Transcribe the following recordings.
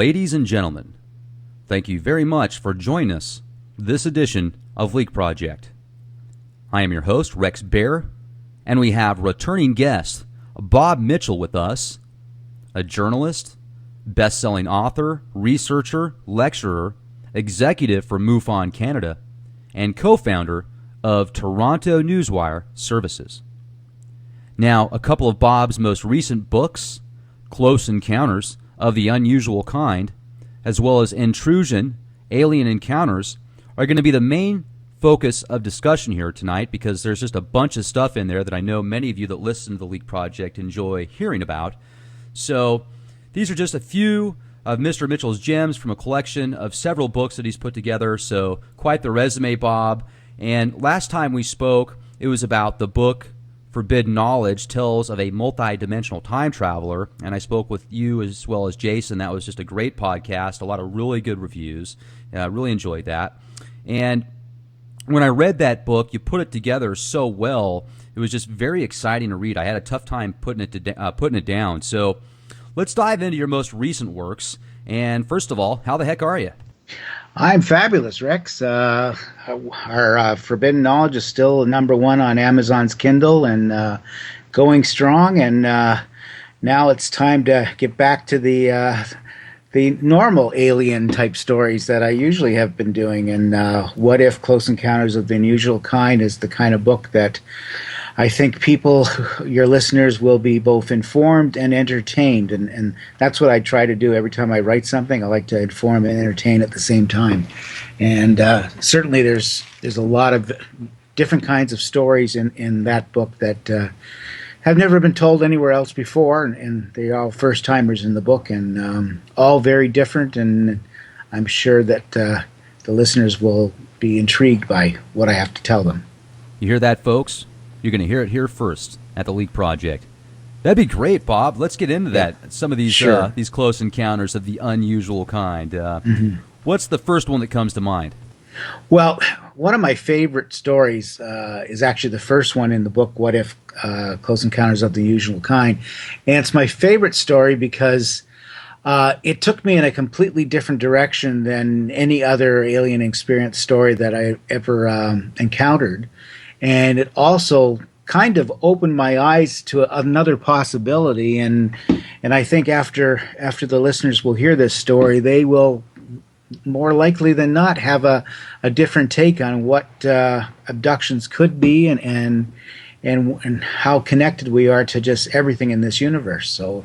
Ladies and gentlemen, thank you very much for joining us this edition of Leak Project. I am your host, Rex Bear, and we have returning guest Bob Mitchell with us, a journalist, best-selling author, researcher, lecturer, executive for MUFON Canada, and co-founder of Toronto Newswire Services. Now, a couple of Bob's most recent books, Close Encounters of the Unusual Kind, as well as Intrusion, Alien Encounters, are going to be the main focus of discussion here tonight because there's just a bunch of stuff in there that I know many of you that listen to the Leak Project enjoy hearing about. So these are just a few of Mr. Mitchell's gems from a collection of several books that he's put together. So quite the resume, Bob. And last time we spoke, it was about the book Forbidden Knowledge, Tales of a Multi-Dimensional Time Traveler. And I spoke with you as well as Jason. That was just a great podcast, a lot of really good reviews. I really enjoyed that. And when I read that book, you put it together so well. It was just very exciting to read. I had a tough time putting it down. So let's dive into your most recent works. And first of all, how the heck are you? I'm fabulous, Rex. Our Forbidden Knowledge is still number one on Amazon's Kindle and going strong. And now it's time to get back to the normal alien type stories that I usually have been doing. And What If Close Encounters of the Unusual Kind is the kind of book that I think people, your listeners, will be both informed and entertained. And that's what I try to do every time I write something. I like to inform and entertain at the same time. And certainly there's a lot of different kinds of stories in that book that have never been told anywhere else before, and they're all first-timers in the book, and all very different, and I'm sure that the listeners will be intrigued by what I have to tell them. You hear that, folks? You're going to hear it here first at the Leak Project. That'd be great, Bob. Let's get into that. Some of these Sure. These close encounters of the unusual kind. What's the first one that comes to mind? Well, one of my favorite stories is actually the first one in the book, What If Close Encounters of the Unusual Kind. And it's my favorite story because it took me in a completely different direction than any other alien experience story that I ever encountered. And it also kind of opened my eyes to another possibility. And I think after the listeners will hear this story, they will more likely than not have a different take on what abductions could be and how connected we are to just everything in this universe. So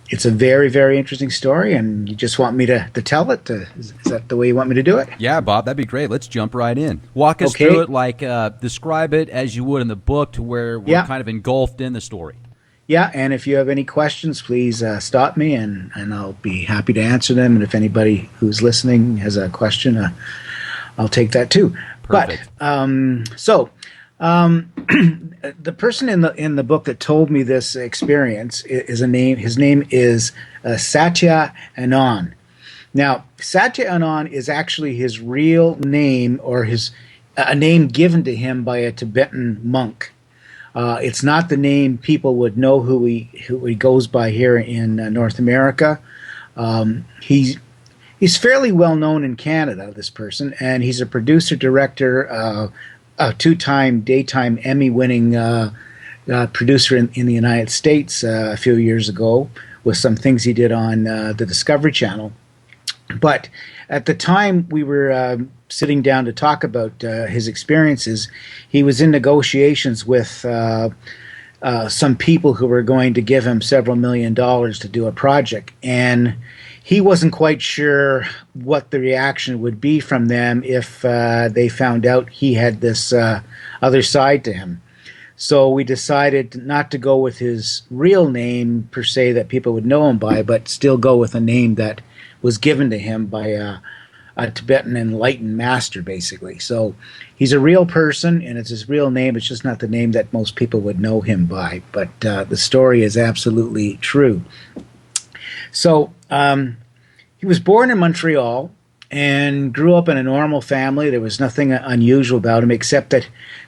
it's a very, very interesting story, and you just want me to tell it? Is that the way you want me to do it? Yeah, Bob, that'd be great. Let's jump right in. Walk us through it, like describe it as you would in the book to where we're kind of engulfed in the story. Yeah, and if you have any questions, please stop me, and I'll be happy to answer them. And if anybody who's listening has a question, I'll take that too. Perfect. But the person in the book that told me this experience is his name is Satya Anand. Now, Satya Anand is actually his real name, or a name given to him by a Tibetan monk. It's not the name people would know who he goes by here in North America. He's fairly well known in Canada, this person, and he's a producer, director, a two-time daytime Emmy-winning producer in the United States a few years ago with some things he did on the Discovery Channel. But at the time we were sitting down to talk about his experiences, he was in negotiations with some people who were going to give him several $1 million to do a project. And he wasn't quite sure what the reaction would be from them if they found out he had this other side to him. So we decided not to go with his real name, per se, that people would know him by, but still go with a name that was given to him by a Tibetan enlightened master, basically. So he's a real person, and it's his real name. It's just not the name that most people would know him by. But the story is absolutely true. So he was born in Montreal and grew up in a normal family. There was nothing unusual about him except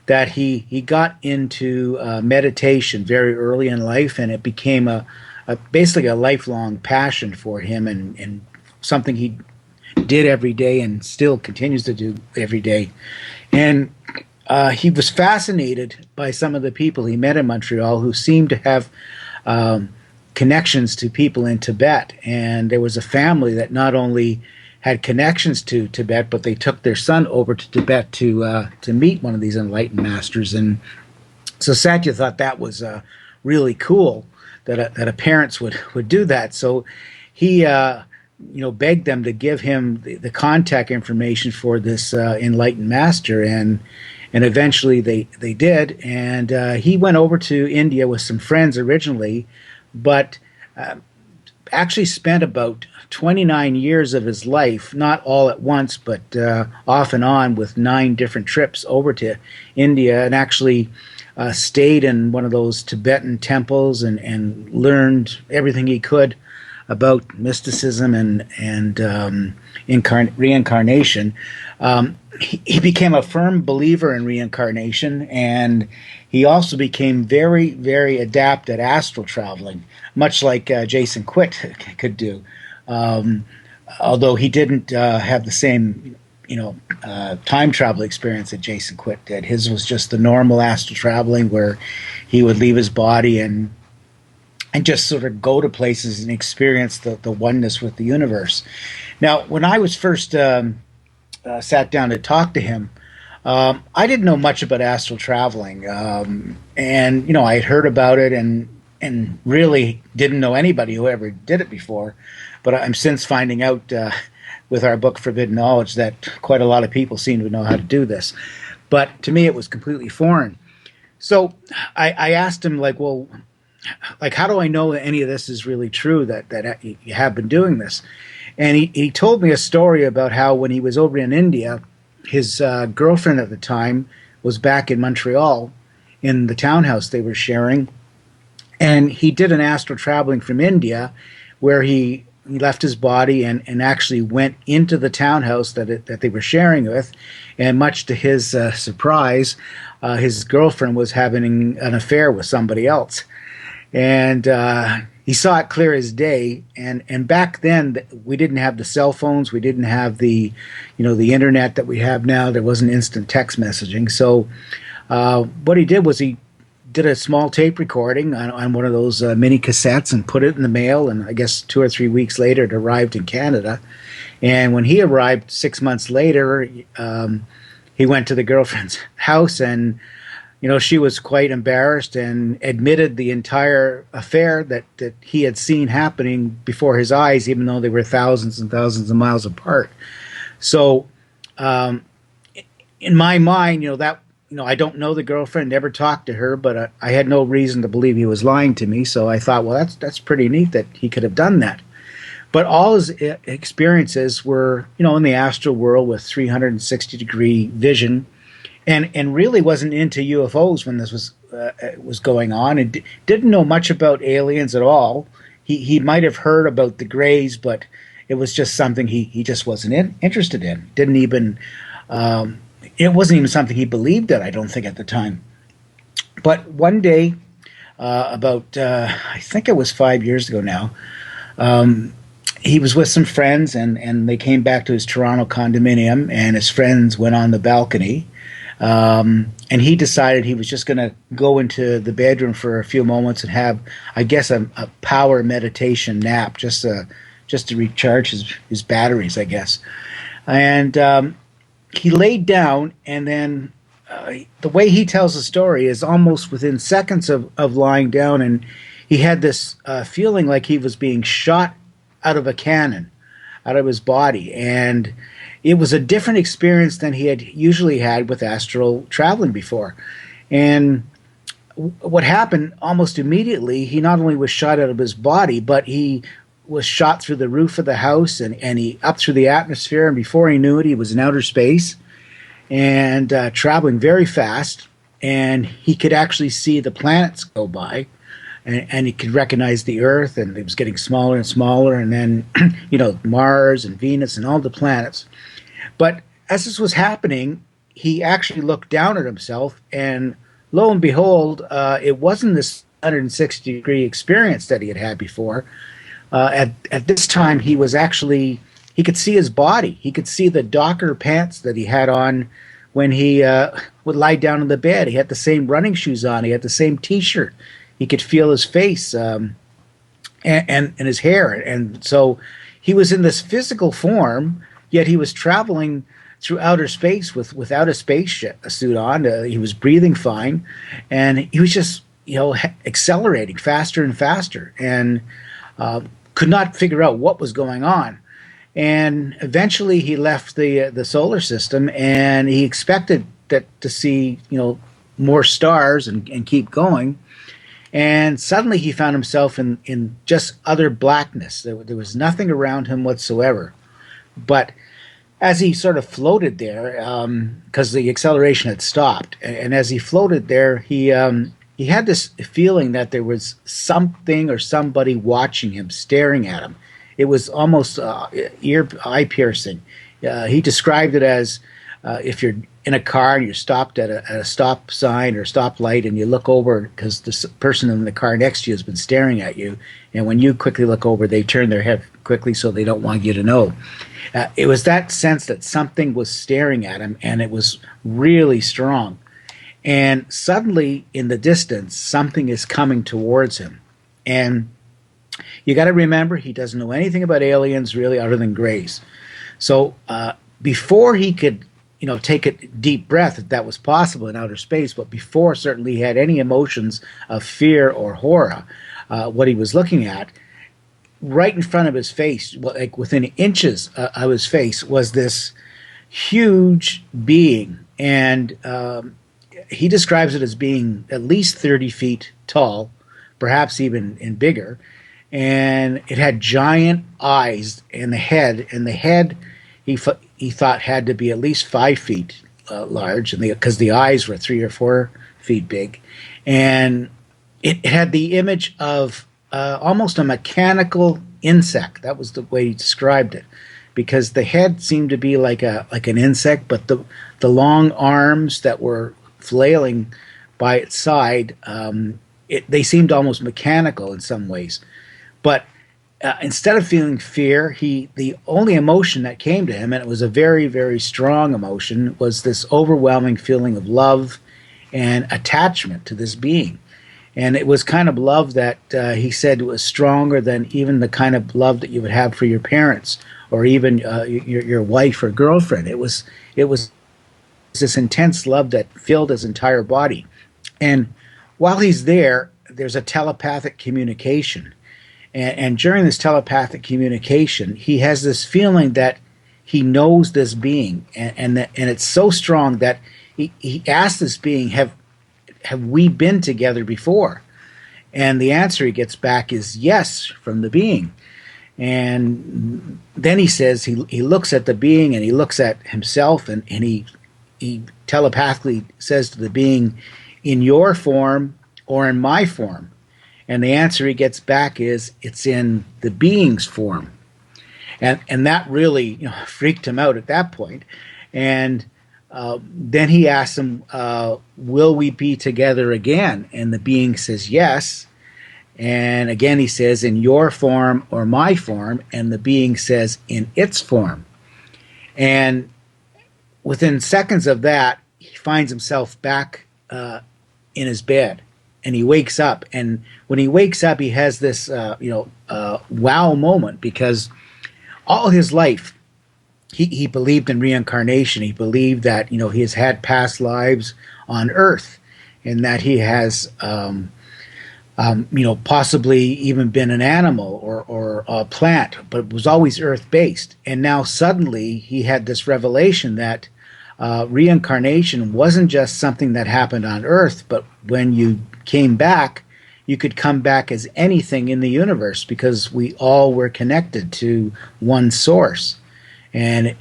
that he got into meditation very early in life, and it became a basically a lifelong passion for him, and something he did every day and still continues to do every day. And he was fascinated by some of the people he met in Montreal who seemed to have connections to people in Tibet. And there was a family that not only had connections to Tibet, but they took their son over to Tibet to meet one of these enlightened masters. And so Satya thought that was really cool that a parents would do that. So he begged them to give him the contact information for this enlightened master, and eventually they did. And he went over to India with some friends originally, but actually spent about 29 years of his life, not all at once, but off and on, with 9 different trips over to India, and actually stayed in one of those Tibetan temples and learned everything he could about mysticism and reincarnation. He became a firm believer in reincarnation, and he also became very, very adept at astral traveling, much like Jason Quitt could do. Although he didn't have the same, time travel experience that Jason Quitt did. His was just the normal astral traveling where he would leave his body and just sort of go to places and experience the oneness with the universe. Now, when I was first sat down to talk to him, I didn't know much about astral traveling, and I had heard about it and really didn't know anybody who ever did it before. But I'm since finding out with our book Forbidden Knowledge that quite a lot of people seem to know how to do this. But to me, it was completely foreign. So I asked him, how do I know that any of this is really true, that you have been doing this? And he told me a story about how when he was over in India, his girlfriend at the time was back in Montreal in the townhouse they were sharing. And he did an astral traveling from India where he left his body and actually went into the townhouse that they were sharing with. And much to his surprise, his girlfriend was having an affair with somebody else. And he saw it clear as day. And back then, we didn't have the cell phones. We didn't have the internet that we have now. There wasn't instant text messaging. So what he did was he did a small tape recording on one of those mini cassettes and put it in the mail. And I guess 2 or 3 weeks later, it arrived in Canada. And when he arrived 6 months later, he went to the girlfriend's house, and she was quite embarrassed and admitted the entire affair that he had seen happening before his eyes, even though they were thousands and thousands of miles apart. So in my mind, that I don't know the girlfriend, never talked to her, but I had no reason to believe he was lying to me. So I thought, well, that's pretty neat that he could have done that. But all his experiences were, in the astral world with 360-degree vision, and really wasn't into UFOs when this was going on, and didn't know much about aliens at all. He might have heard about the Greys, but it was just something he just wasn't interested in. Didn't even it wasn't even something he believed in, I don't think, at the time. But one day, about I think it was 5 years ago now, he was with some friends, and they came back to his Toronto condominium, and his friends went on the balcony. And he decided he was just going to go into the bedroom for a few moments and have, I guess, a power meditation nap, just to recharge his batteries, I guess. And he laid down, and then the way he tells the story is almost within seconds of lying down, and he had this feeling like he was being shot out of a cannon, out of his body. And it was a different experience than he had usually had with astral traveling before. And what happened almost immediately, he not only was shot out of his body, but he was shot through the roof of the house and he up through the atmosphere. And before he knew it, he was in outer space and traveling very fast. And he could actually see the planets go by. And he could recognize the Earth, and it was getting smaller and smaller, and then, Mars and Venus and all the planets. But as this was happening, he actually looked down at himself, and lo and behold, it wasn't this 360-degree experience that he had had before. At this time, he could see his body. He could see the Docker pants that he had on when he would lie down in the bed. He had the same running shoes on. He had the same T-shirt. He could feel his face and his hair. And so he was in this physical form, yet he was traveling through outer space without a suit on. He was breathing fine, and he was just accelerating faster and faster, and could not figure out what was going on. And eventually, he left the solar system, and he expected to see more stars and keep going. And suddenly, he found himself in just utter blackness. There was nothing around him whatsoever. But as he sort of floated there, because the acceleration had stopped, and as he floated there, he had this feeling that there was something or somebody watching him, staring at him. It was almost eye piercing. He described it as if you're in a car and you're stopped at a stop sign or stop light, and you look over because the person in the car next to you has been staring at you, and when you quickly look over, they turn their head quickly so they don't want you to know. It was that sense that something was staring at him, and it was really strong. And suddenly, in the distance, something is coming towards him. And you got to remember, he doesn't know anything about aliens really other than grace. So before he could take a deep breath, if that was possible in outer space, but before certainly he had any emotions of fear or horror, what he was looking at, right in front of his face, like within inches of his face, was this huge being. And he describes it as being at least 30 feet tall, perhaps even bigger. And it had giant eyes and the head he thought had to be at least 5 feet large, and because the eyes were 3 or 4 feet big. And it had the image of almost a mechanical insect. That was the way he described it, because the head seemed to be like an insect, but the long arms that were flailing by its side, they seemed almost mechanical in some ways. But instead of feeling fear, the only emotion that came to him, and it was a very, very strong emotion, was this overwhelming feeling of love and attachment to this being. And it was kind of love that he said was stronger than even the kind of love that you would have for your parents or even your wife or girlfriend. It was this intense love that filled his entire body. And while he's there, there's a telepathic communication. And during this telepathic communication, he has this feeling that he knows this being, and it's so strong that he asks this being, "Have we been together before?" And the answer he gets back is yes from the being. And then he says he looks at the being and he looks at himself, and he telepathically says to the being, "In your form or in my form?" And the answer he gets back is, "It's in the being's form." And that really freaked him out at that point. And then he asks him, "Will we be together again?" And the being says yes. And again he says, "In your form or my form?" And the being says, "In its form." And within seconds of that, he finds himself back in his bed. And he wakes up, and when he wakes up, he has this, wow moment, because all his life he believed in reincarnation. He believed that he has had past lives on Earth, and that he has, possibly even been an animal or a plant, but it was always Earth-based. And now suddenly he had this revelation that reincarnation wasn't just something that happened on Earth, but when you came back, you could come back as anything in the universe, because we all were connected to one source. And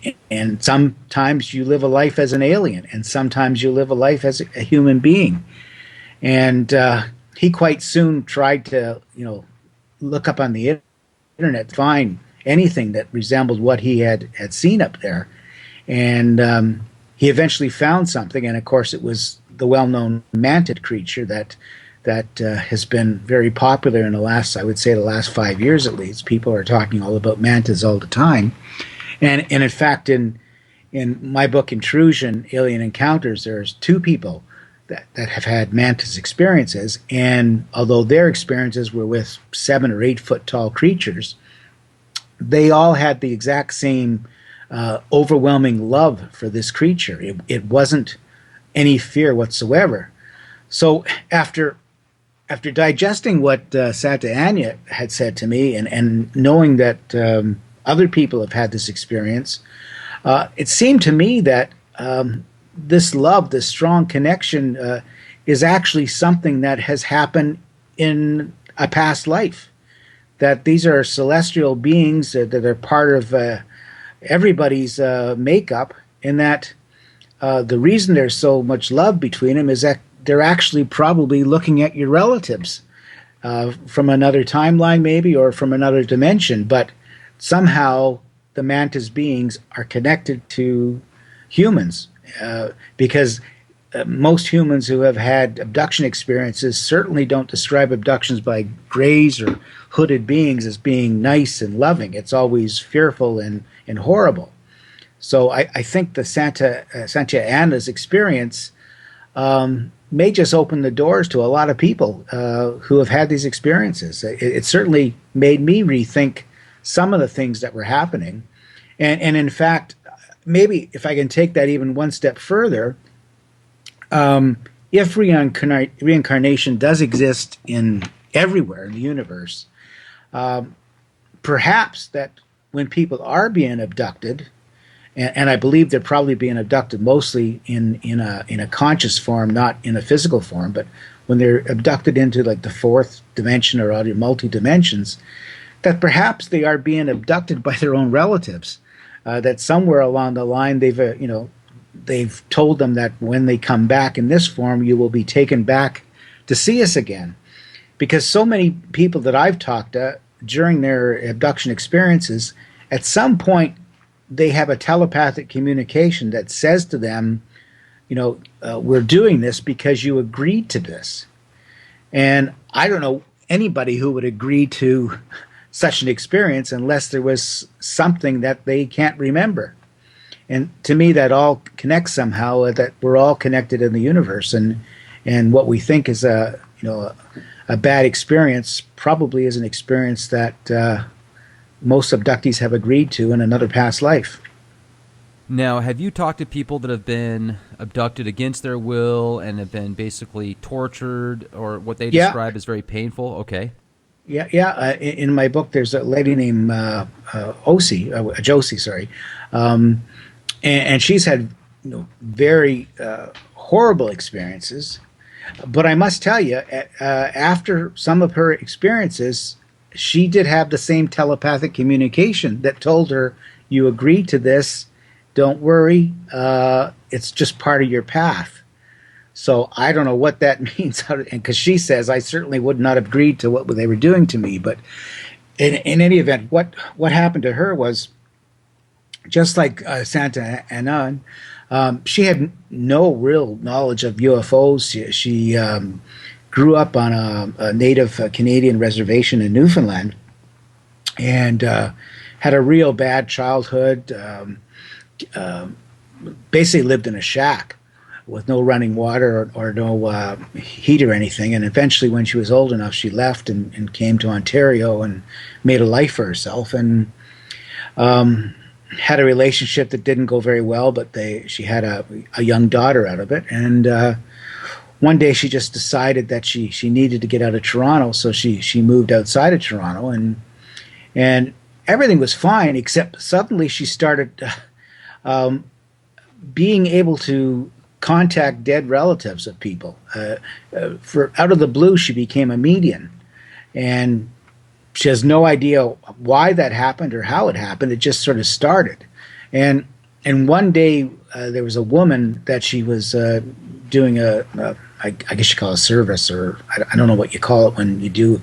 sometimes you live a life as an alien, and sometimes you live a life as a human being. And he quite soon tried to, look up on the internet, find anything that resembled what he had seen up there. And he eventually found something, and of course it was the well-known mantid creature that that has been very popular in the last, I would say, the last 5 years at least. People are talking all about mantas all the time, and in fact, in my book Intrusion: Alien Encounters, there's two people that have had mantis experiences, and although their experiences were with 7 or 8 foot tall creatures, they all had the exact same overwhelming love for this creature. It wasn't any fear whatsoever. So after digesting what Santa Anya had said to me, and knowing that other people have had this experience, it seemed to me that this love, this strong connection, is actually something that has happened in a past life. That these are celestial beings that are part of everybody's makeup, and that the reason there's so much love between them is that they're actually probably looking at your relatives from another timeline, maybe, or from another dimension. But somehow the mantis beings are connected to humans, because most humans who have had abduction experiences certainly don't describe abductions by grays or hooded beings as being nice and loving. It's always fearful and horrible. So I think the Santa Anna's experience may just open the doors to a lot of people who have had these experiences. It certainly made me rethink some of the things that were happening. And in fact, maybe if I can take that even one step further, if reincarnation does exist in everywhere in the universe, perhaps that when people are being abducted, and I believe they're probably being abducted mostly in a conscious form, not in a physical form, but when they're abducted into like the fourth dimension or other multi-dimensions, that perhaps they are being abducted by their own relatives. That somewhere along the line they've told them that when they come back in this form, you will be taken back to see us again. Because so many people that I've talked to during their abduction experiences, at some point they have a telepathic communication that says to them, we're doing this because you agreed to this. And I don't know anybody who would agree to such an experience unless there was something that they can't remember. And to me, that all connects somehow, that we're all connected in the universe, and what we think is a bad experience probably is an experience that most abductees have agreed to in another past life. Now, have you talked to people that have been abducted against their will and have been basically tortured, or what they describe as very painful? Okay. Yeah. In my book, there's a lady named Josie, sorry, and she's had very horrible experiences. But I must tell you, after some of her experiences, she did have the same telepathic communication that told her, "You agreed to this. Don't worry. It's just part of your path." So I don't know what that means, because she says, I certainly would not have agreed to what they were doing to me. But in any event, what happened to her was, just like Santa Anna, she had no real knowledge of UFOs. She grew up on a native Canadian reservation in Newfoundland, and had a real bad childhood. Basically lived in a shack with no running water or no heat or anything. And eventually, when she was old enough, she left and came to Ontario and made a life for herself, and had a relationship that didn't go very well, but she had a young daughter out of it. And one day she just decided that she needed to get out of Toronto, so she moved outside of Toronto, and everything was fine, except suddenly she started being able to contact dead relatives of people. For out of the blue, she became a medium, and she has no idea why that happened or how it happened. It just sort of started, and one day there was a woman that she was doing I guess you call it a service, or I don't know what you call it when you do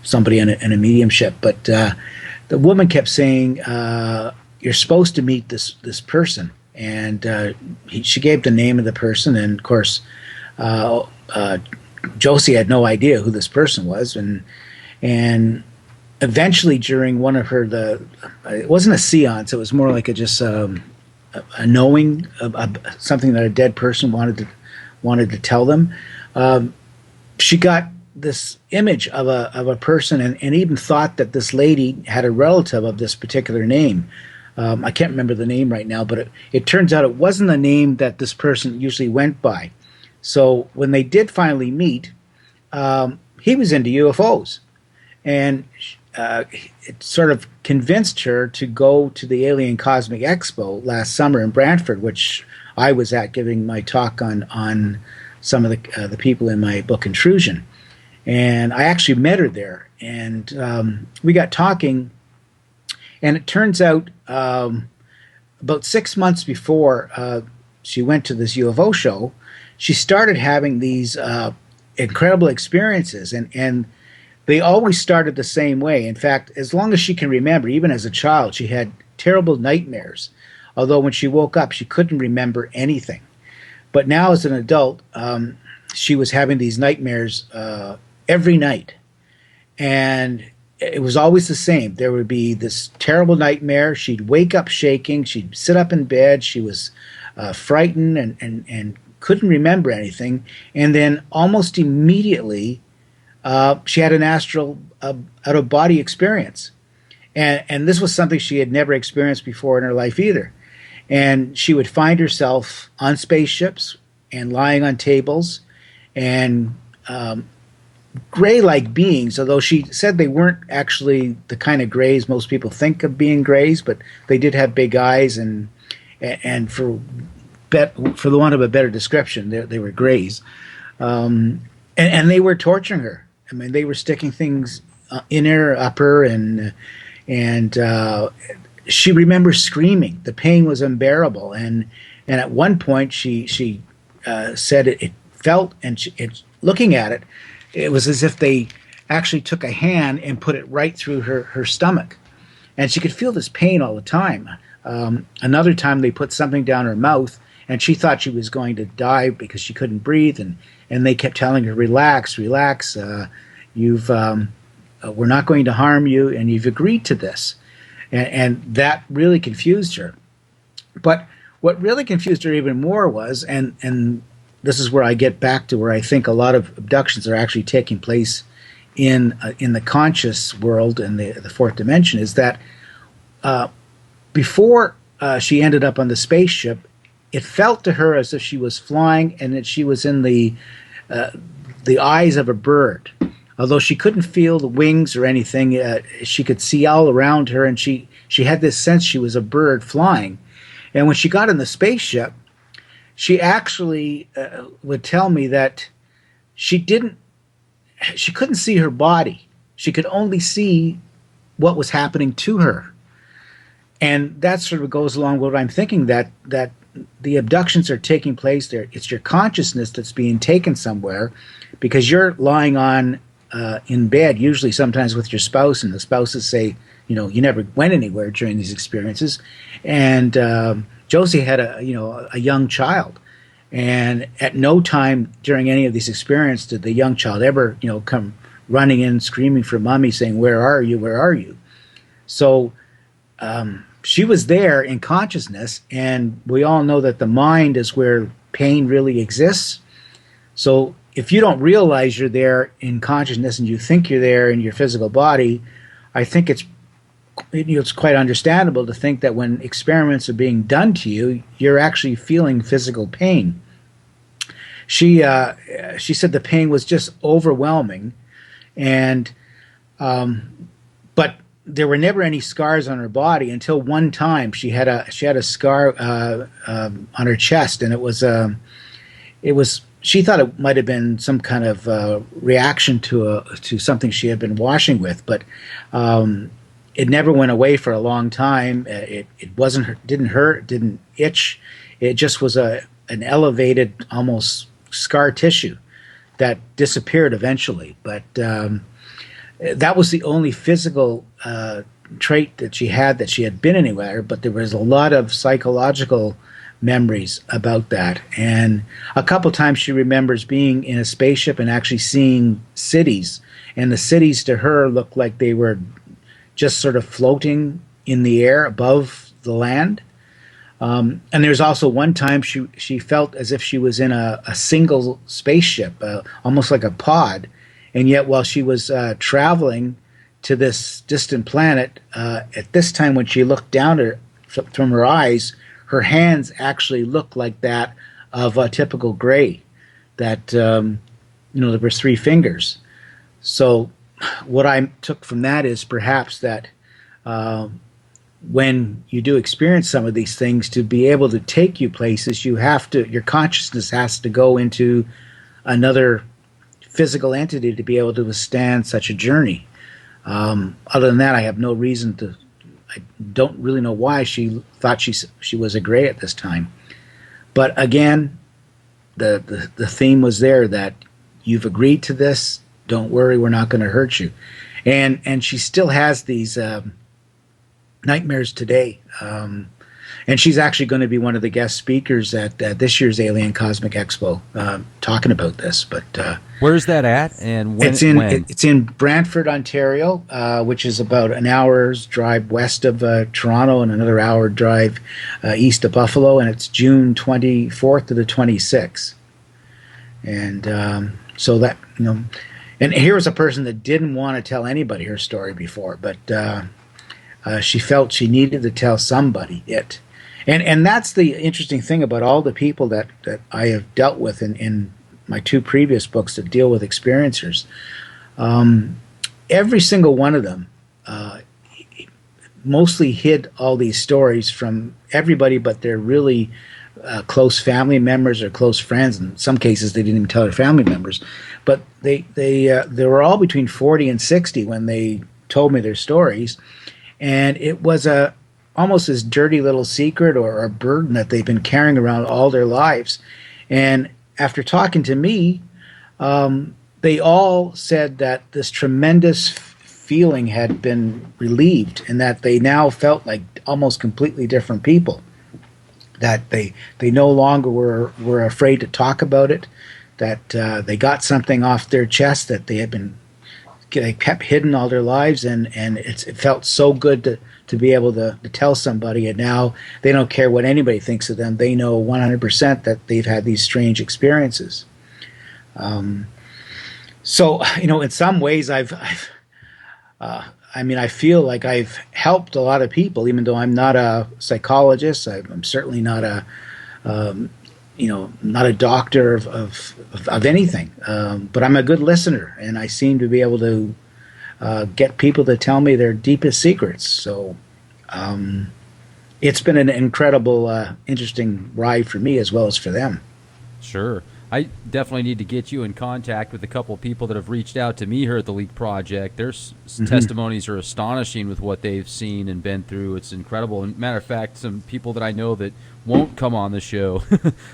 somebody in a mediumship, but the woman kept saying, "You're supposed to meet this person." And she gave the name of the person, and of course, Josie had no idea who this person was, and eventually during one of her it wasn't a seance, it was more like a knowing something that a dead person wanted to tell them. She got this image of a person, and even thought that this lady had a relative of this particular name. I can't remember the name right now, but it turns out it wasn't the name that this person usually went by. So when they did finally meet, he was into UFOs, and it sort of convinced her to go to the Alien Cosmic Expo last summer in Brantford, which I was at giving my talk on some of the people in my book Intrusion. And I actually met her there, and we got talking. And it turns out about 6 months before she went to this UFO show, she started having these incredible experiences, and they always started the same way. In fact, as long as she can remember, even as a child, she had terrible nightmares, although when she woke up, she couldn't remember anything. But now as an adult, she was having these nightmares every night, and it was always the same. There would be this terrible nightmare. She'd wake up shaking. She'd sit up in bed. She was frightened and couldn't remember anything. And then almost immediately, she had an astral out-of-body experience. And this was something she had never experienced before in her life either. And she would find herself on spaceships and lying on tables, and gray-like beings, although she said they weren't actually the kind of grays most people think of being grays, but they did have big eyes, and for the want of a better description, they were grays, and they were torturing her. I mean, they were sticking things in her, up her, and she remembers screaming. The pain was unbearable, and at one point she said it felt, and looking at it, it was as if they actually took a hand and put it right through her stomach. And she could feel this pain all the time. Another time they put something down her mouth, and she thought she was going to die because she couldn't breathe. And they kept telling her, relax, relax. We're not going to harm you, and you've agreed to this. And that really confused her. But what really confused her even more was, and this is where I get back to where I think a lot of abductions are actually taking place in the conscious world and the fourth dimension, is that before she ended up on the spaceship, it felt to her as if she was flying and that she was in the eyes of a bird. Although she couldn't feel the wings or anything, she could see all around her, and she had this sense she was a bird flying. And when she got in the spaceship, she actually would tell me that she couldn't see her body. She could only see what was happening to her. And that sort of goes along with what I'm thinking, that the abductions are taking place there. It's your consciousness that's being taken somewhere, because you're lying on in bed, usually sometimes with your spouse, and the spouses say, you never went anywhere during these experiences. And Josie had a young child, and at no time during any of these experiences did the young child ever come running in screaming for mommy, saying, where are you, where are you? So she was there in consciousness, and we all know that the mind is where pain really exists. So if you don't realize you're there in consciousness and you think you're there in your physical body, I think it's quite understandable to think that when experiments are being done to you, you're actually feeling physical pain. She said the pain was just overwhelming, and but there were never any scars on her body until one time she had a scar on her chest, and it was she thought it might have been some kind of reaction to something she had been washing with, but it never went away for a long time. It didn't hurt, didn't itch. It just was an elevated, almost scar tissue that disappeared eventually. But that was the only physical trait that she had been anywhere. But there was a lot of psychological memories about that. And a couple times she remembers being in a spaceship and actually seeing cities. And the cities to her looked like they were just sort of floating in the air above the land. And there's also one time she felt as if she was in a single spaceship, almost like a pod. And yet while she was traveling to this distant planet, at this time when she looked down at from her eyes, her hands actually looked like that of a typical gray, that, there were three fingers. So what I took from that is perhaps that when you do experience some of these things, to be able to take you places, your consciousness has to go into another physical entity to be able to withstand such a journey. Other than that, I have no reason to. I don't really know why she thought she was a gray at this time. But again, the theme was there that you've agreed to this. Don't worry, we're not going to hurt you. And she still has these nightmares today. And she's actually going to be one of the guest speakers at this year's Alien Cosmic Expo, talking about this. But where's that at, and when? It's in Brantford, Ontario, which is about an hour's drive west of Toronto and another hour drive east of Buffalo, and it's June 24th to the 26th. And so that and here was a person that didn't want to tell anybody her story before, but she felt she needed to tell somebody it. And that's the interesting thing about all the people that I have dealt with in my two previous books that deal with experiencers. Every single one of them mostly hid all these stories from everybody but their really close family members or close friends. In some cases, they didn't even tell their family members. But they were all between 40 and 60 when they told me their stories. And it was almost this dirty little secret or a burden that they've been carrying around all their lives. And after talking to me, they all said that this tremendous feeling had been relieved and that they now felt like almost completely different people, that they no longer were afraid to talk about it, that they got something off their chest that they kept hidden all their lives, and it felt so good to be able to tell somebody, and now they don't care what anybody thinks of them. They know 100% that they've had these strange experiences. So, in some ways I feel like I've helped a lot of people, even though I'm not a psychologist. I'm certainly not not a doctor of anything, but I'm a good listener, and I seem to be able to get people to tell me their deepest secrets. So it's been an incredible, interesting ride for me as well as for them. Sure. I definitely need to get you in contact with a couple of people that have reached out to me here at the Leak Project. Their testimonies are astonishing with what they've seen and been through. It's incredible. And matter of fact, some people that I know that won't come on the show,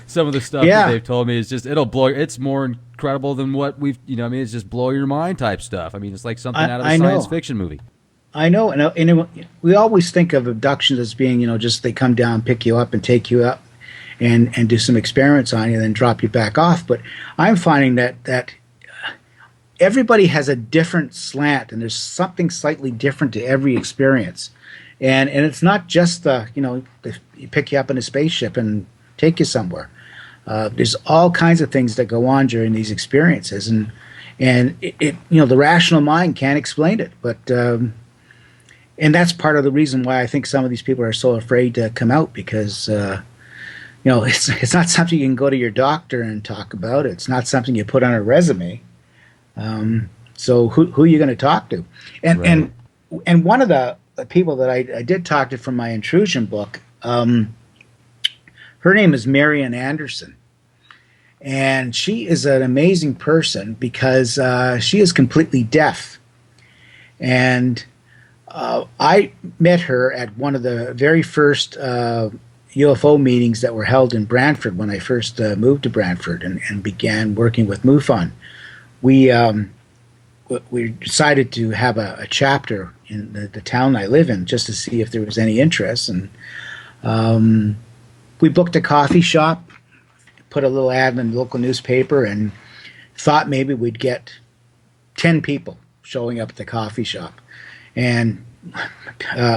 some of the stuff that they've told me is just, it'll blow. It's more incredible than what we've, it's just blow your mind type stuff. I mean, it's like something out of a science fiction movie. I know. And we always think of abductions as being, just they come down, pick you up and take you up and do some experiments on you and then drop you back off. But I'm finding that everybody has a different slant, and there's something slightly different to every experience. And it's not just you pick you up in a spaceship and take you somewhere. There's all kinds of things that go on during these experiences, and it the rational mind can't explain it. But and that's part of the reason why I think some of these people are so afraid to come out, because it's not something you can go to your doctor and talk about. It's not something you put on a resume. So who are you going to talk to? And one of the people that I did talk to from my intrusion book, her name is Marian Anderson. And she is an amazing person because she is completely deaf. And I met her at one of the very first UFO meetings that were held in Brantford when I first moved to Brantford and began working with MUFON. We decided to have a chapter in the town I live in just to see if there was any interest. And we booked a coffee shop, put a little ad in the local newspaper, and thought maybe we'd get 10 people showing up at the coffee shop. And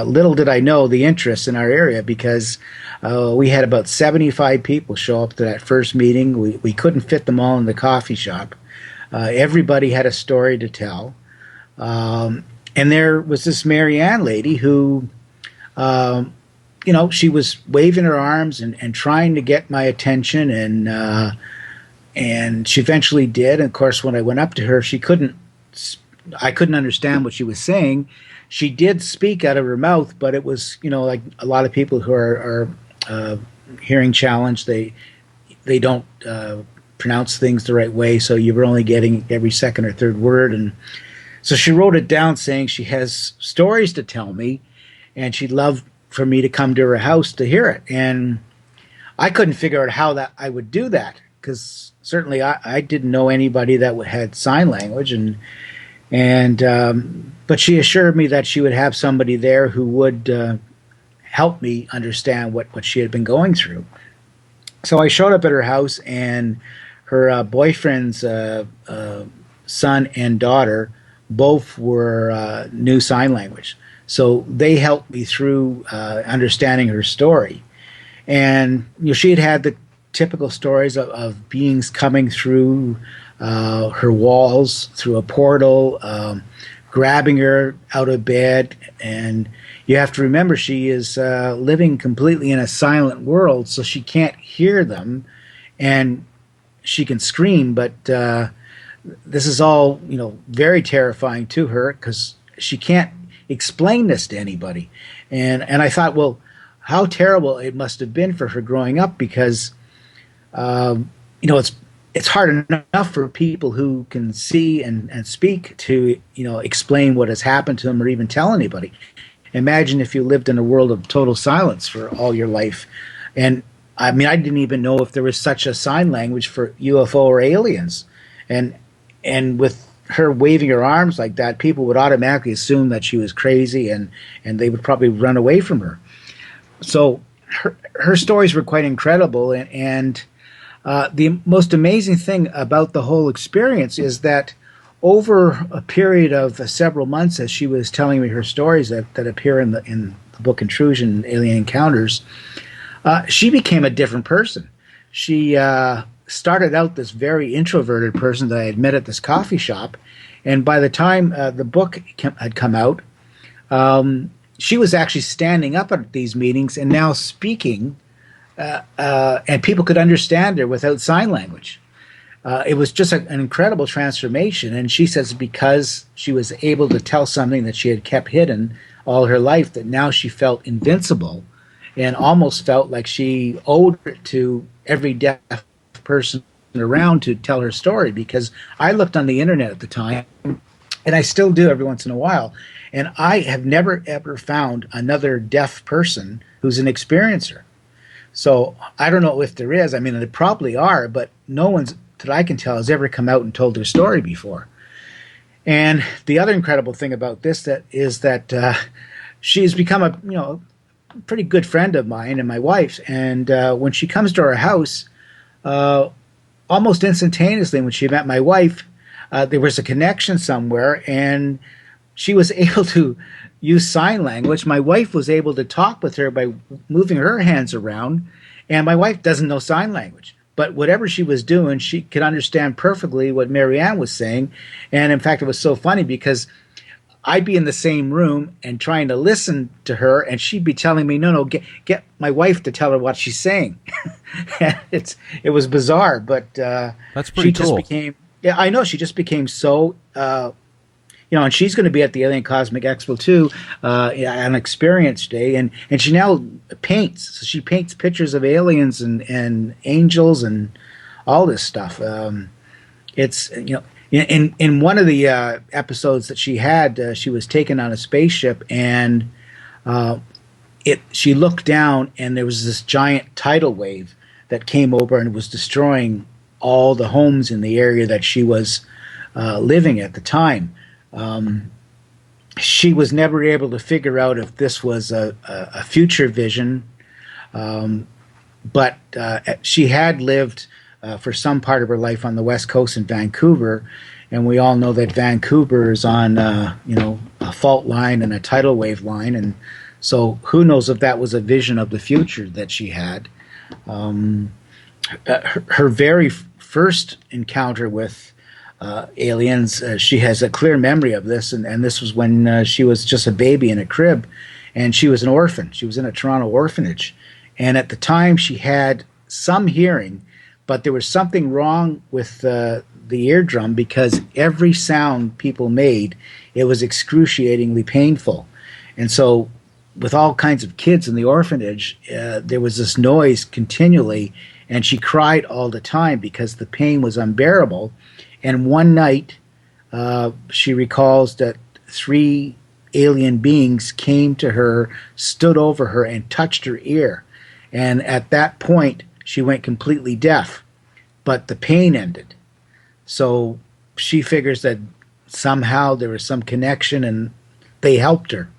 little did I know the interest in our area, because we had about 75 people show up to that first meeting. We couldn't fit them all in the coffee shop. Everybody had a story to tell. And there was this Marianne lady who, she was waving her arms and trying to get my attention, and she eventually did. And of course, when I went up to her, I couldn't understand what she was saying. She did speak out of her mouth, but it was, like a lot of people who are hearing challenged, they don't pronounce things the right way, so you were only getting every second or third word. And so she wrote it down, saying she has stories to tell me, and she'd love for me to come to her house to hear it. And I couldn't figure out how that I would do that, because certainly I didn't know anybody that had sign language, but she assured me that she would have somebody there who would help me understand what she had been going through. So I showed up at her house, and her boyfriend's son and daughter both were knew sign language. So they helped me through understanding her story. And she had the typical stories of beings coming through her walls, through a portal, grabbing her out of bed. And you have to remember, she is living completely in a silent world, so she can't hear them, and she can scream, but this is all very terrifying to her, because she can't explain this to anybody. And I thought, well, how terrible it must have been for her growing up, because it's hard enough for people who can see and speak to explain what has happened to them or even tell anybody. Imagine if you lived in a world of total silence for all your life. And I mean, I didn't even know if there was such a sign language for UFO or aliens. And with her waving her arms like that, people would automatically assume that she was crazy, and they would probably run away from her. So her stories were quite incredible. And the most amazing thing about the whole experience is that over a period of several months, as she was telling me her stories that appear in the book Intrusion, Alien Encounters, she became a different person. She started out this very introverted person that I had met at this coffee shop, and by the time the book had come out, she was actually standing up at these meetings and now speaking, and people could understand her without sign language. It was just an incredible transformation, and she says because she was able to tell something that she had kept hidden all her life, that now she felt invincible and almost felt like she owed it to every deaf person around to tell her story. Because I looked on the internet at the time, and I still do every once in a while, and I have never ever found another deaf person who's an experiencer. So I don't know if there is. I mean, there probably are, but no one's that I can tell has ever come out and told their story before. And the other incredible thing about this is that she's become a pretty good friend of mine and my wife's. And when she comes to our house, almost instantaneously when she met my wife, there was a connection somewhere, and she was able to use sign language. My wife was able to talk with her by moving her hands around, and my wife doesn't know sign language. But whatever she was doing, she could understand perfectly what Marianne was saying. And in fact, it was so funny because I'd be in the same room and trying to listen to her, and she'd be telling me, no, get my wife to tell her what she's saying. It was bizarre, but that's pretty cool. I know, she just became so, and she's going to be at the Alien Cosmic Expo too, on Experience Day, and she now paints. So she paints pictures of aliens and angels and all this stuff. It's in one of the episodes that she had, she was taken on a spaceship, and she looked down, and there was this giant tidal wave that came over and was destroying all the homes in the area that she was living at the time. She was never able to figure out if this was a future vision, but she had lived for some part of her life on the West Coast in Vancouver, and we all know that Vancouver is on a fault line and a tidal wave line, and so who knows if that was a vision of the future that she had. Her very first encounter with aliens, she has a clear memory of this, and this was when she was just a baby in a crib, and she was an orphan. She was in a Toronto orphanage, and at the time she had some hearing, but there was something wrong with the eardrum, because every sound people made, it was excruciatingly painful. And so with all kinds of kids in the orphanage, there was this noise continually, and she cried all the time because the pain was unbearable. And one night, she recalls that 3 alien beings came to her, stood over her, and touched her ear. And at that point, she went completely deaf, but the pain ended. So she figures that somehow there was some connection, and they helped her.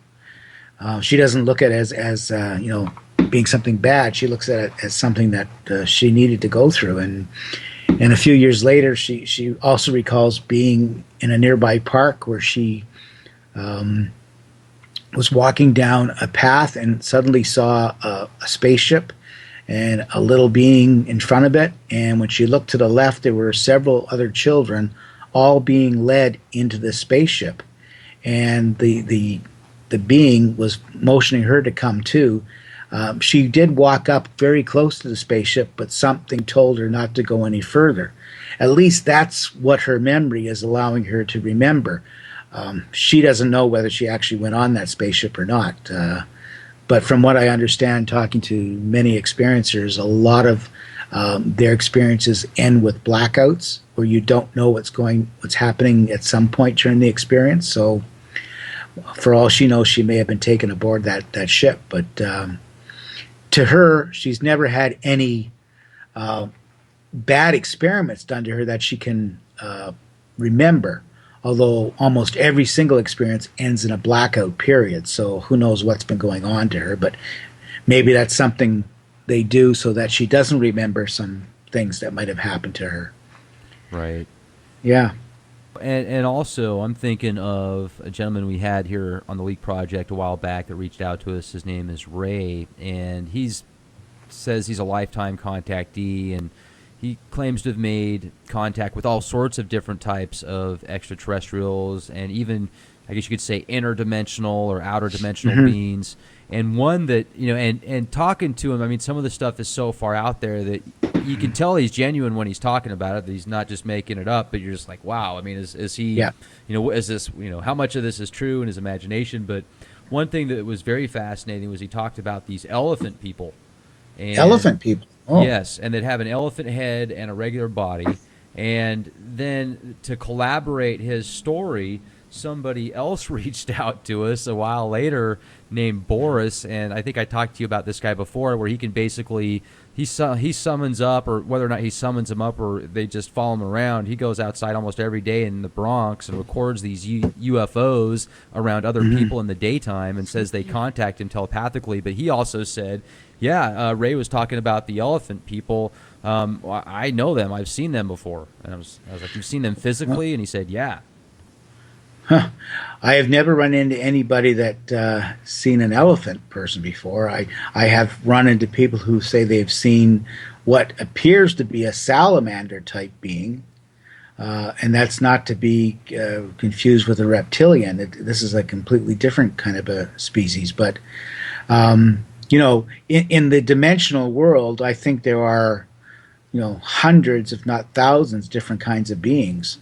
She doesn't look at it as being something bad. She looks at it as something that she needed to go through. And a few years later, she also recalls being in a nearby park where she was walking down a path and suddenly saw a spaceship and a little being in front of it. And when she looked to the left, there were several other children all being led into the spaceship. And the being was motioning her to come too. She did walk up very close to the spaceship, but something told her not to go any further. At least that's what her memory is allowing her to remember. She doesn't know whether she actually went on that spaceship or not. But from what I understand, talking to many experiencers, a lot of their experiences end with blackouts, where you don't know what's happening at some point during the experience. So, for all she knows, she may have been taken aboard that ship. But to her, she's never had any bad experiments done to her that she can remember. Although almost every single experience ends in a blackout period. So who knows what's been going on to her. But maybe that's something they do so that she doesn't remember some things that might have happened to her. Right. Yeah. And also, I'm thinking of a gentleman we had here on the Leak Project a while back that reached out to us. His name is Ray, and says he's a lifetime contactee, and he claims to have made contact with all sorts of different types of extraterrestrials, and even, I guess you could say, interdimensional or outer dimensional beings. And one that, and talking to him, I mean, some of the stuff is so far out there that you can tell he's genuine when he's talking about it, that he's not just making it up, but you're just like, wow, I mean, is he, is this, how much of this is true in his imagination? But one thing that was very fascinating was he talked about these elephant people. And, elephant people? Oh. Yes, and they'd have an elephant head and a regular body. And then to collaborate his story, somebody else reached out to us a while later named Boris, and I think I talked to you about this guy before, where he can basically, he summons up, or whether or not he summons them up or they just follow him around, he goes outside almost every day in the Bronx and records these UFOs around other people in the daytime and says they contact him telepathically. But he also said, Ray was talking about the elephant people. I know them. I've seen them before. And I was like, you've seen them physically? And he said, yeah. Huh. I have never run into anybody that seen an elephant person before. I have run into people who say they've seen what appears to be a salamander type being, and that's not to be confused with a reptilian. This is a completely different kind of a species. But in the dimensional world, I think there are hundreds, if not thousands, different kinds of beings.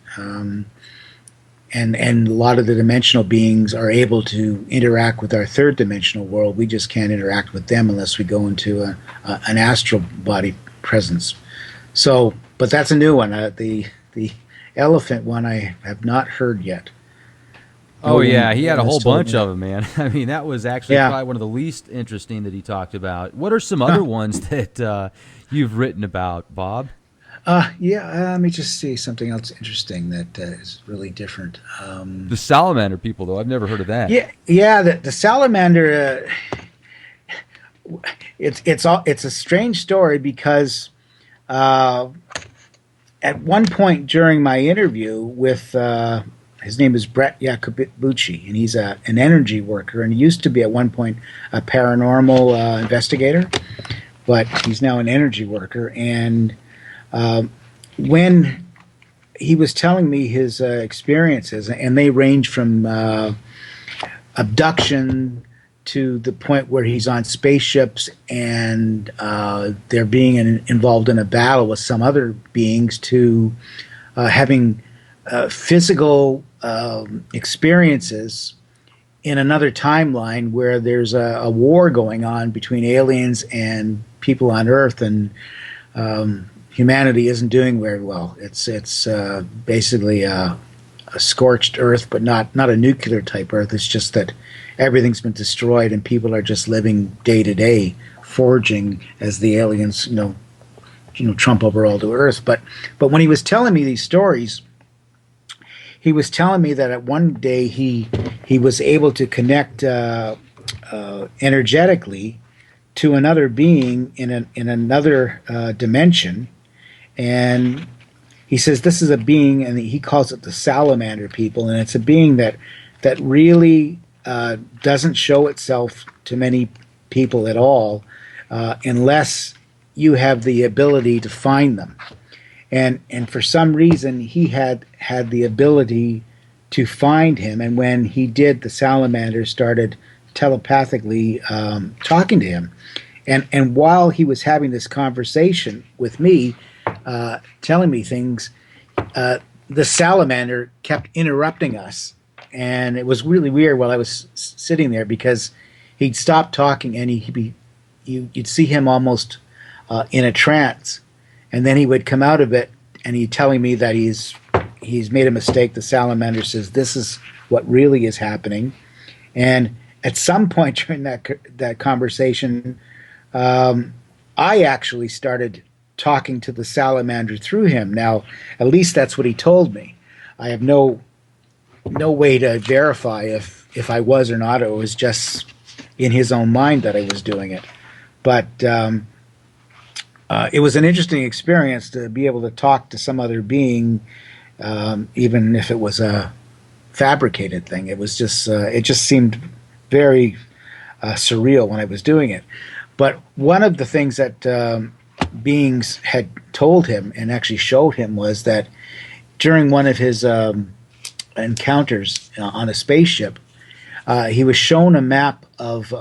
And a lot of the dimensional beings are able to interact with our third dimensional world. We just can't interact with them unless we go into an astral body presence. So, but that's a new one. The elephant one I have not heard yet. Oh, yeah, he had a whole bunch of them, man. I mean, that was actually probably one of the least interesting that he talked about. What are some other ones that you've written about, Bob? Let me just see something else interesting that is really different. The salamander people, though, I've never heard of that. The salamander. it's a strange story because at one point during my interview with his name is Brett Yacobucci, and he's an energy worker, and he used to be at one point a paranormal investigator, but he's now an energy worker. And when he was telling me his experiences, and they range from abduction to the point where he's on spaceships and they're being involved in a battle with some other beings, to having physical experiences in another timeline where there's a war going on between aliens and people on Earth, and humanity isn't doing very well. It's basically a scorched Earth, but not a nuclear type Earth. It's just that everything's been destroyed and people are just living day to day, foraging as the aliens, trump over all the Earth. But when he was telling me these stories, he was telling me that at one day he was able to connect energetically to another being in another dimension, and he says this is a being, and he calls it the salamander people, and it's a being that really doesn't show itself to many people at all unless you have the ability to find them. And for some reason, he had the ability to find him. And when he did, the salamander started telepathically talking to him. And while he was having this conversation with me, telling me things, the salamander kept interrupting us. And it was really weird while I was sitting there, because he'd stop talking and you'd see him almost in a trance. And then he would come out of it, and he's telling me that he's made a mistake. The salamander says, this is what really is happening. And at some point during that conversation, I actually started talking to the salamander through him. Now, at least that's what he told me. I have no way to verify if I was or not, or it was just in his own mind that I was doing it. But it was an interesting experience to be able to talk to some other being, even if it was a fabricated thing. It was just it just seemed very surreal when I was doing it. But one of the things that beings had told him and actually showed him was that during one of his encounters on a spaceship, he was shown a map of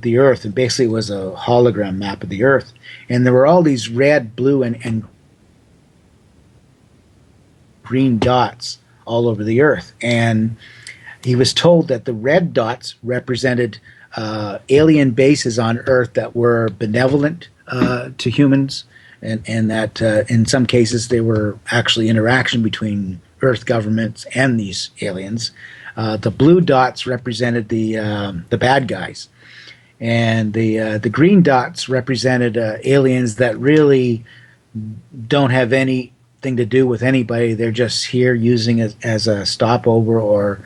the Earth, and basically it was a hologram map of the Earth, and there were all these red, blue, and green dots all over the Earth, and he was told that the red dots represented alien bases on Earth that were benevolent to humans, and that in some cases they were actually interaction between Earth governments and these aliens. The blue dots represented the bad guys, and the green dots represented aliens that really don't have anything to do with anybody. They're just here using it as a stopover, or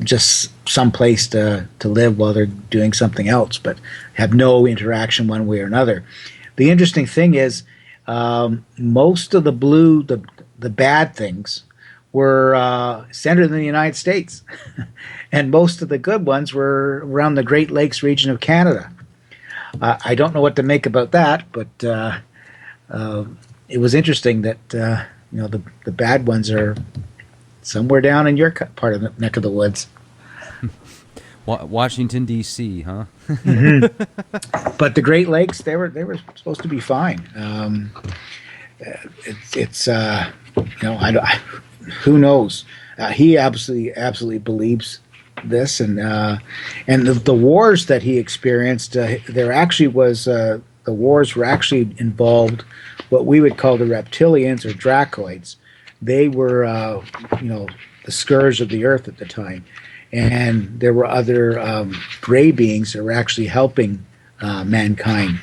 just some place to live while they're doing something else, but have no interaction one way or another. The interesting thing is, most of the blue, the bad things, were centered in the United States, and most of the good ones were around the Great Lakes region of Canada. I don't know what to make about that, but it was interesting that the bad ones are somewhere down in your part of the neck of the woods. Washington D.C., huh? Mm-hmm. But the Great Lakes, they were supposed to be fine. Who knows? He absolutely believes this, and the wars that he experienced, there actually was the wars were actually involved what we would call the reptilians or dracoids. They were the scourge of the earth at the time, and there were other gray beings that were actually helping mankind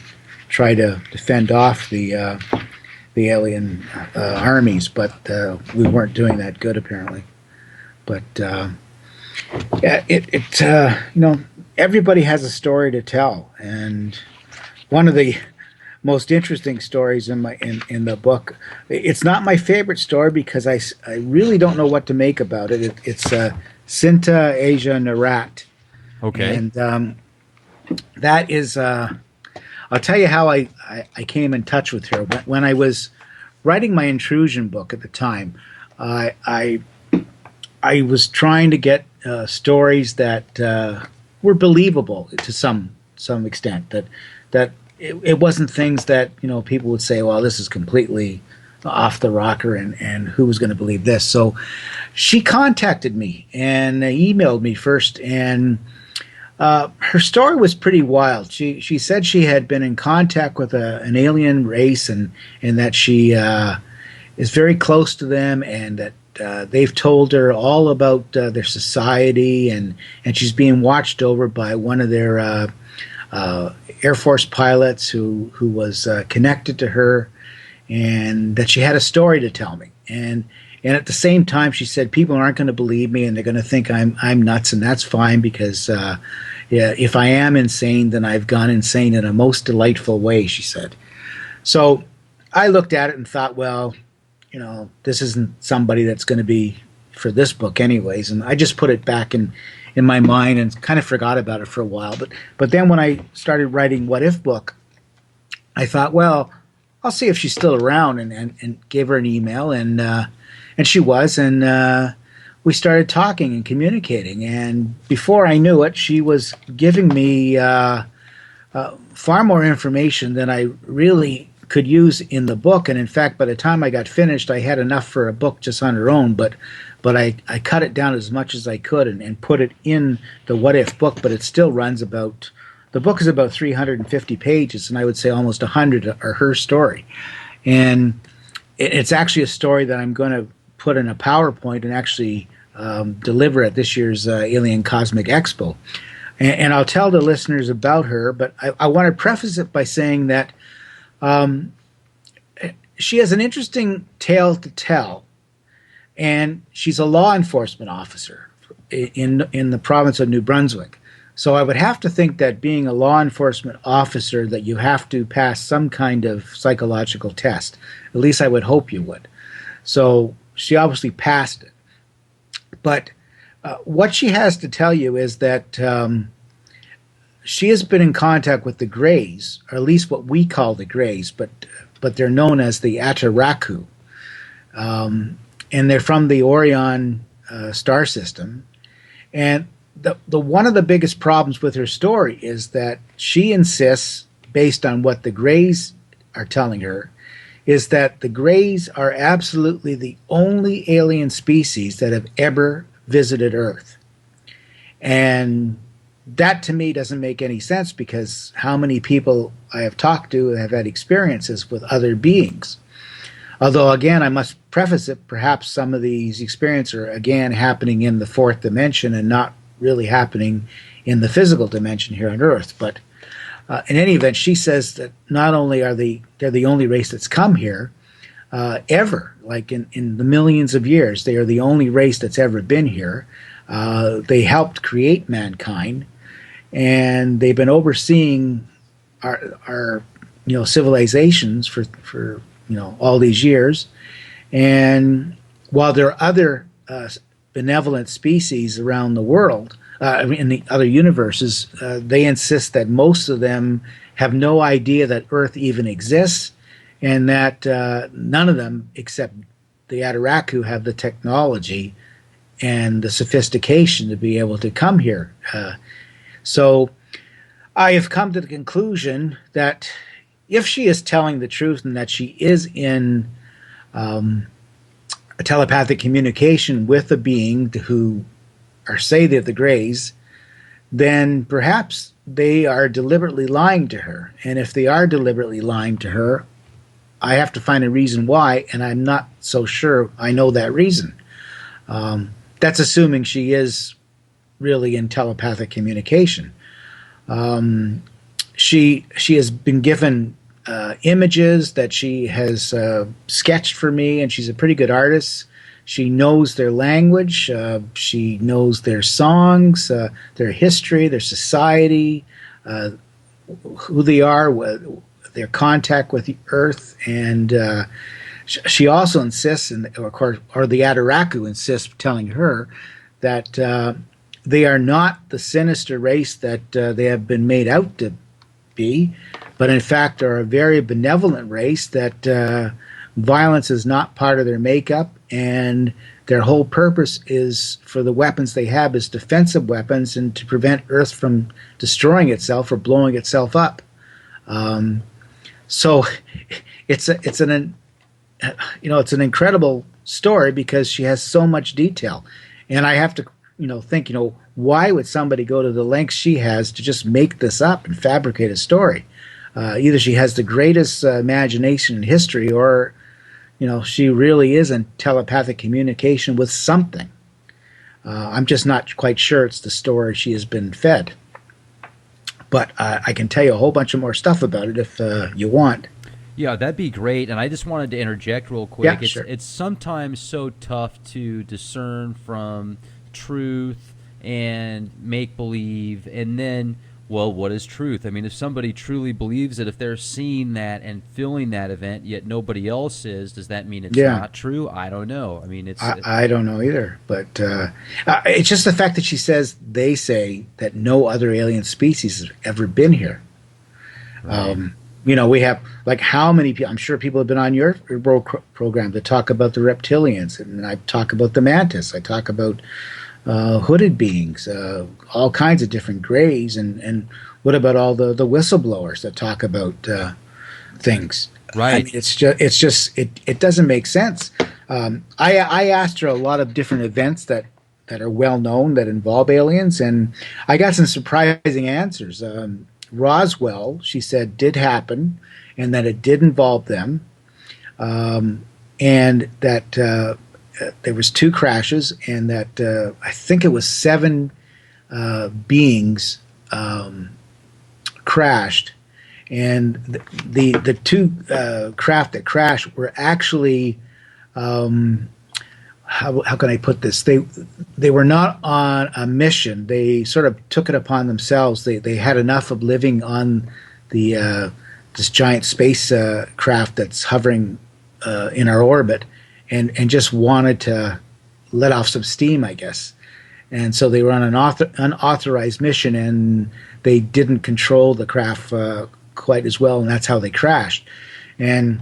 try to fend off the alien armies, but we weren't doing that good apparently. But everybody has a story to tell, and one of the most interesting stories in the book. It's not my favorite story because I really don't know what to make about it. It's Sinta Asia Narat, Okay. and that is. I'll tell you how I came in touch with her when I was writing my intrusion book at the time. I I was trying to get stories that were believable to some extent. That it wasn't things that people would say, "Well, this is completely off the rocker," and who was going to believe this? So she contacted me and emailed me first, and her story was pretty wild. She said she had been in contact with an alien race, and that she is very close to them, and that they've told her all about their society, and she's being watched over by one of their Air Force pilots who was connected to her, and that she had a story to tell me. And at the same time, she said people aren't going to believe me, and they're going to think I'm nuts, and that's fine because yeah, if I am insane, then I've gone insane in a most delightful way, she said. So I looked at it and thought, well, this isn't somebody that's going to be for this book anyways. And I just put it back in my mind and kind of forgot about it for a while. But then when I started writing What If book, I thought, well, I'll see if she's still around, and gave her an email, and she was, and we started talking and communicating. And before I knew it, she was giving me far more information than I really could use in the book. And in fact, by the time I got finished, I had enough for a book just on her own. But I cut it down as much as I could and put it in the What If book. But it still runs about. The book is about 350 pages, and I would say almost 100 are her story. And it's actually a story that I'm going to put in a PowerPoint and actually deliver at this year's Alien Cosmic Expo. And I'll tell the listeners about her, but I want to preface it by saying that she has an interesting tale to tell, and she's a law enforcement officer in the province of New Brunswick. So I would have to think that being a law enforcement officer, that you have to pass some kind of psychological test. At least I would hope you would. So she obviously passed it. But what she has to tell you is that she has been in contact with the Greys, or at least what we call the Greys, but they're known as the Ataraku. And they're from the Orion star system. And the one of the biggest problems with her story is that she insists, based on what the Greys are telling her, is that the Greys are absolutely the only alien species that have ever visited Earth. And that to me doesn't make any sense, because how many people I have talked to have had experiences with other beings? Although, again, I must preface it, perhaps some of these experiences are, again, happening in the fourth dimension and not really happening in the physical dimension here on Earth. But in any event, she says that not only are they're the only race that's come here ever, like in the millions of years, they are the only race that's ever been here. They helped create mankind, and they've been overseeing our civilizations for all these years. And while there are other benevolent species around the world, in the other universes, they insist that most of them have no idea that Earth even exists, and that none of them, except the Ataraku, have the technology and the sophistication to be able to come here. So I have come to the conclusion that if she is telling the truth, and that she is in a telepathic communication with a being who are, say, they're the Greys, then perhaps they are deliberately lying to her. And if they are deliberately lying to her, I have to find a reason why, and I'm not so sure I know that reason. That's assuming she is really in telepathic communication. She has been given images that she has sketched for me, and she's a pretty good artist. She knows their language. She knows their songs, their history, their society, who they are, their contact with the earth, and she also insists, and of course, or the Ataraku insists, telling her that they are not the sinister race that they have been made out to be, but in fact are a very benevolent race, that violence is not part of their makeup, and their whole purpose is, for the weapons they have, is defensive weapons and to prevent Earth from destroying itself or blowing itself up. So it's an incredible story because she has so much detail, and I have to think, why would somebody go to the lengths she has to just make this up and fabricate a story? Either she has the greatest imagination in history, or she really is in telepathic communication with something. I'm just not quite sure it's the story she has been fed. But I can tell you a whole bunch of more stuff about it if you want. Yeah, that'd be great. And I just wanted to interject real quick. Yeah, sure. It's sometimes so tough to discern from truth and make-believe, and then, well, what is truth? I mean, if somebody truly believes it, if they're seeing that and feeling that event, yet nobody else is, does that mean it's not true? I don't know. I mean, I don't know either. But it's just the fact that they say that no other alien species has ever been here. Right. We have, like, how many people, I'm sure people have been on your program to talk about the reptilians, and I talk about the mantis, I talk about hooded beings, all kinds of different grays, and what about all the whistleblowers that talk about things? Right. I mean, it doesn't make sense. I asked her a lot of different events that are well known that involve aliens, and I got some surprising answers. Roswell, she said, did happen, and that it did involve them, and that there was 2 crashes, and that I think it was 7 beings crashed, and the 2 craft that crashed were actually how can I put this? They were not on a mission. They sort of took it upon themselves. They had enough of living on the this giant space craft that's hovering in our orbit, and just wanted to let off some steam, I guess. And so they were on an unauthorized mission, and they didn't control the craft quite as well, and that's how they crashed. And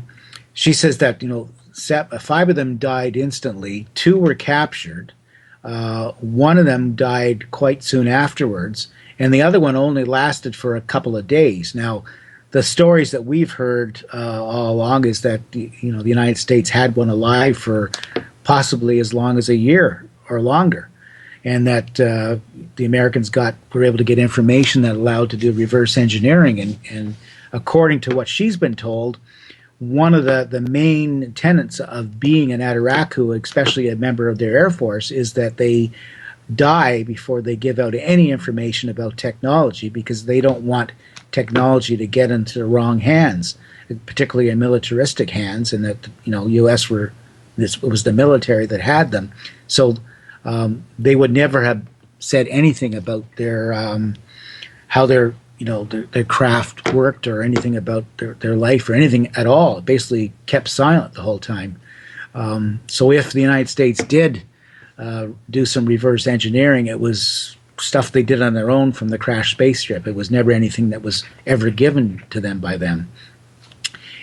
she says that 5 of them died instantly. 2 were captured. 1 of them died quite soon afterwards, and the other one only lasted for a couple of days. Now, the stories that we've heard all along is that the United States had one alive for possibly as long as a year or longer, and that the Americans were able to get information that allowed to do reverse engineering. And according to what she's been told, one of the main tenets of being an Ataraku, especially a member of their Air Force, is that they die before they give out any information about technology, because they don't want technology to get into the wrong hands, particularly in militaristic hands, and that U.S. it was the military that had them. So they would never have said anything about their how their craft worked, or anything about their life, or anything at all. It basically kept silent the whole time. So if the United States did do some reverse engineering, it was stuff they did on their own from the crashed spaceship. It was never anything that was ever given to them by them.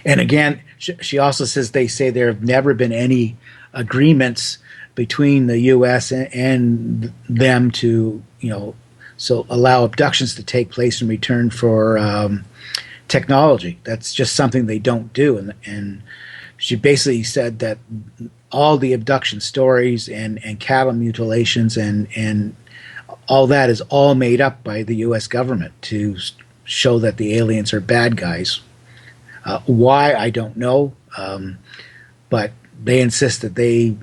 And again, she also says they say there have never been any agreements between the U.S. and them to, so allow abductions to take place in return for technology. That's just something they don't do. And she basically said that all the abduction stories and cattle mutilations and all that is all made up by the U.S. government to show that the aliens are bad guys. Why, I don't know, but they insist that they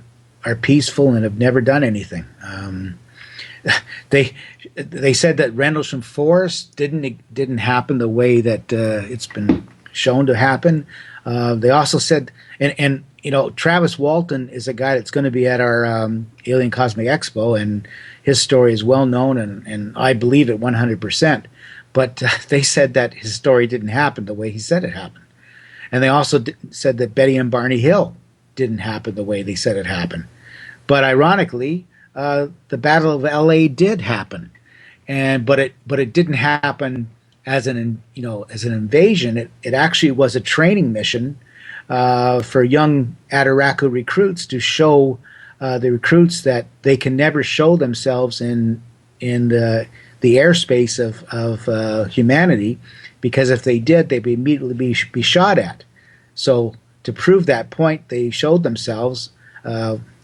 are peaceful and have never done anything. They said that Rendlesham Forest didn't happen the way that it's been shown to happen. They also said, and Travis Walton is a guy that's going to be at our Alien Cosmic Expo, and his story is well known, and I believe it 100%. But they said that his story didn't happen the way he said it happened. And they also said that Betty and Barney Hill didn't happen the way they said it happened. But ironically, the Battle of L.A. did happen, but it didn't happen as an invasion. It actually was a training mission for young Ataraku recruits to show the recruits that they can never show themselves in the airspace of humanity, because if they did, they'd immediately be shot at. So to prove that point, they showed themselves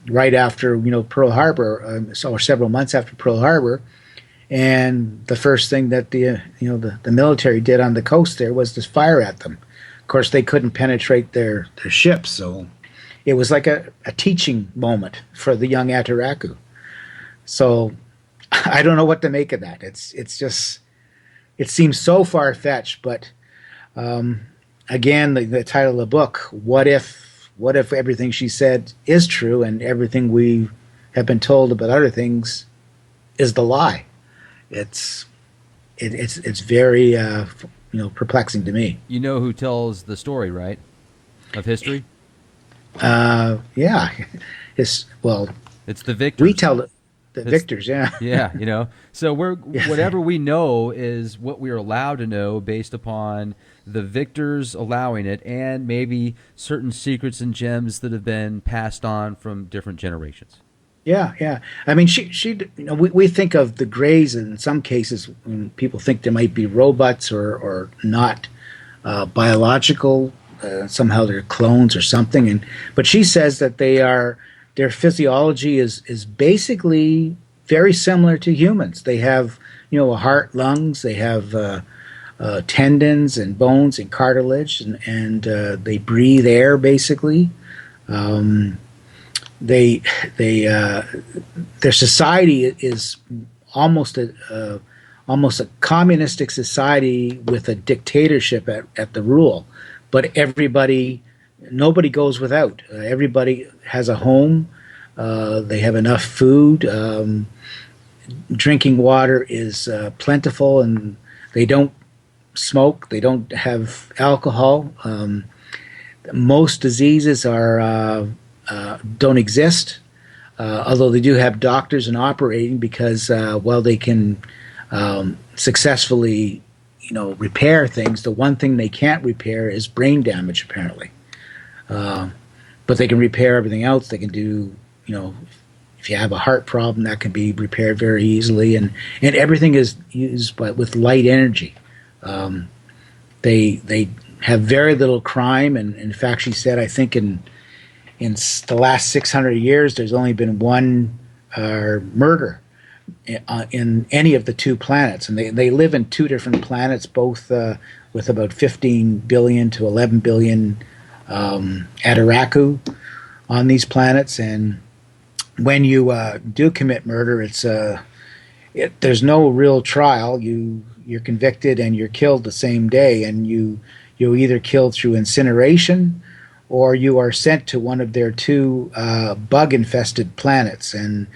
right after Pearl Harbor, or several months after Pearl Harbor. And the first thing that the military did on the coast there was to fire at them. Of course, they couldn't penetrate their ships, so it was like a teaching moment for the young Ataraku. So I don't know what to make of that. It's just, it seems so far fetched. But again, the title of the book: What if everything she said is true, and everything we have been told about other things is the lie? It's very perplexing to me. You know who tells the story, right? Of history? Yeah. It's the victors. We tell the victors, yeah. Yeah, So whatever we know is what we are allowed to know based upon the victors allowing it, and maybe certain secrets and gems that have been passed on from different generations. Yeah. I mean, we think of the Greys in some cases when people think they might be robots or not biological. Somehow they're clones or something. But she says that their physiology is basically very similar to humans. They have a heart, lungs. They have tendons and bones and cartilage, and they breathe air basically. Their society is almost a communistic society with a dictatorship at the rule, but nobody goes without. Everybody has a home. They have enough food. Drinking water is plentiful, and they don't smoke. They don't have alcohol. Most diseases don't exist, although they do have doctors and operating, because they can successfully repair things. The one thing they can't repair is brain damage, apparently. But they can repair everything else. They can do, if you have a heart problem, that can be repaired very easily, and everything is used with light energy. They have very little crime, and in fact, she said, I think in the last 600 years, there's only been one murder in any of the two planets. And they live in two different planets, both with about 15 billion to 11 billion Ataraku on these planets. And when you do commit murder, there's no real trial. You're convicted and you're killed the same day, and you're either killed through incineration, or you are sent to one of their two bug-infested planets. And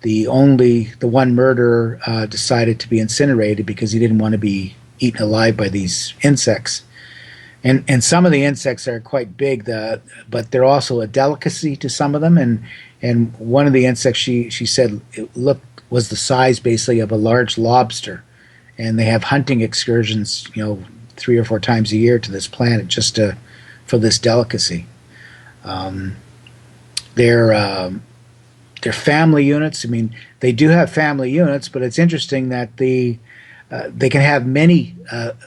the one murderer decided to be incinerated because he didn't want to be eaten alive by these insects. And some of the insects are quite big, but they're also a delicacy to some of them. And one of the insects, she said, was the size basically of a large lobster. And they have hunting excursions, 3 or 4 times a year to this planet just for this delicacy. Their family units, I mean, they do have family units, but it's interesting that they can have many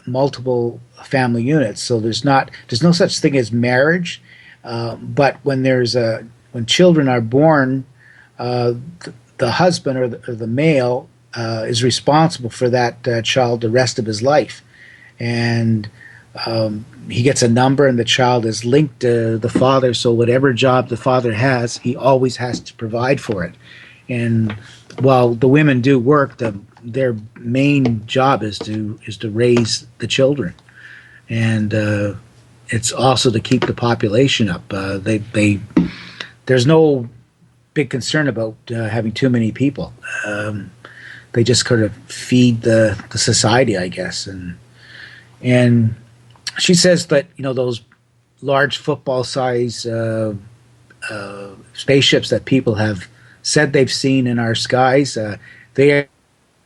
multiple family units. So there's no such thing as marriage, but when children are born, the husband or the male is responsible for that child the rest of his life. And he gets a number, and the child is linked to the father, so whatever job the father has, he always has to provide for it. And while the women do work, their main job is to raise the children. And it's also to keep the population up. There's no big concern about having too many people. They just kind of feed the society, I guess. And she says that those large football size spaceships that people have said they've seen in our skies, they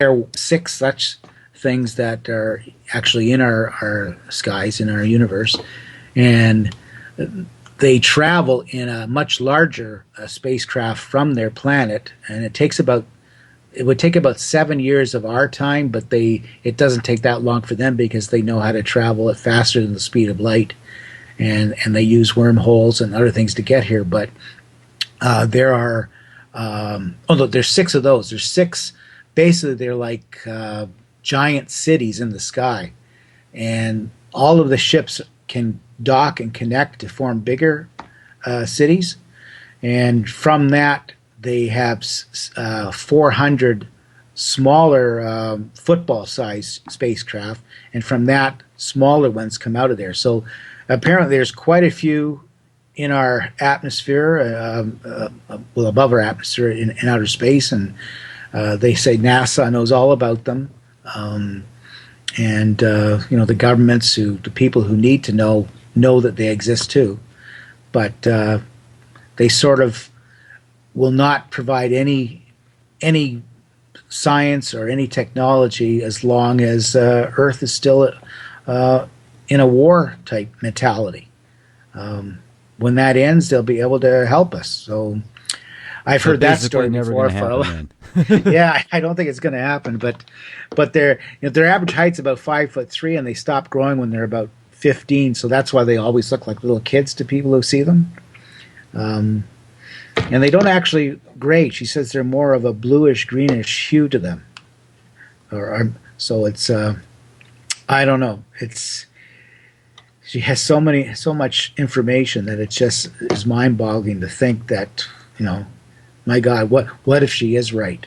are 6 such things that are actually in our skies, in our universe, and they travel in a much larger spacecraft from their planet, and it would take about 7 years of our time, but it doesn't take that long for them because they know how to travel at faster than the speed of light, and they use wormholes and other things to get here. But there are there's 6 of those. There's 6. Basically, they're like giant cities in the sky, and all of the ships can dock and connect to form bigger cities, and from that they have 400 smaller football-sized spacecraft, and from that smaller ones come out of there. So apparently there's quite a few in our atmosphere, above our atmosphere in outer space, and they say NASA knows all about them, and the governments, the people who need to know that they exist too, but they sort of will not provide any science or any technology as long as Earth is still in a war type mentality. When that ends, they'll be able to help us. So I've heard that story before. Yeah, I don't think it's going to happen. But their average height's about 5'3", and they stop growing when they're about 15. So that's why they always look like little kids to people who see them. And they don't actually grade. She says they're more of a bluish greenish hue to them. So it's I don't know. She has so much information that it just is mind-boggling to think that, my God, what if she is right?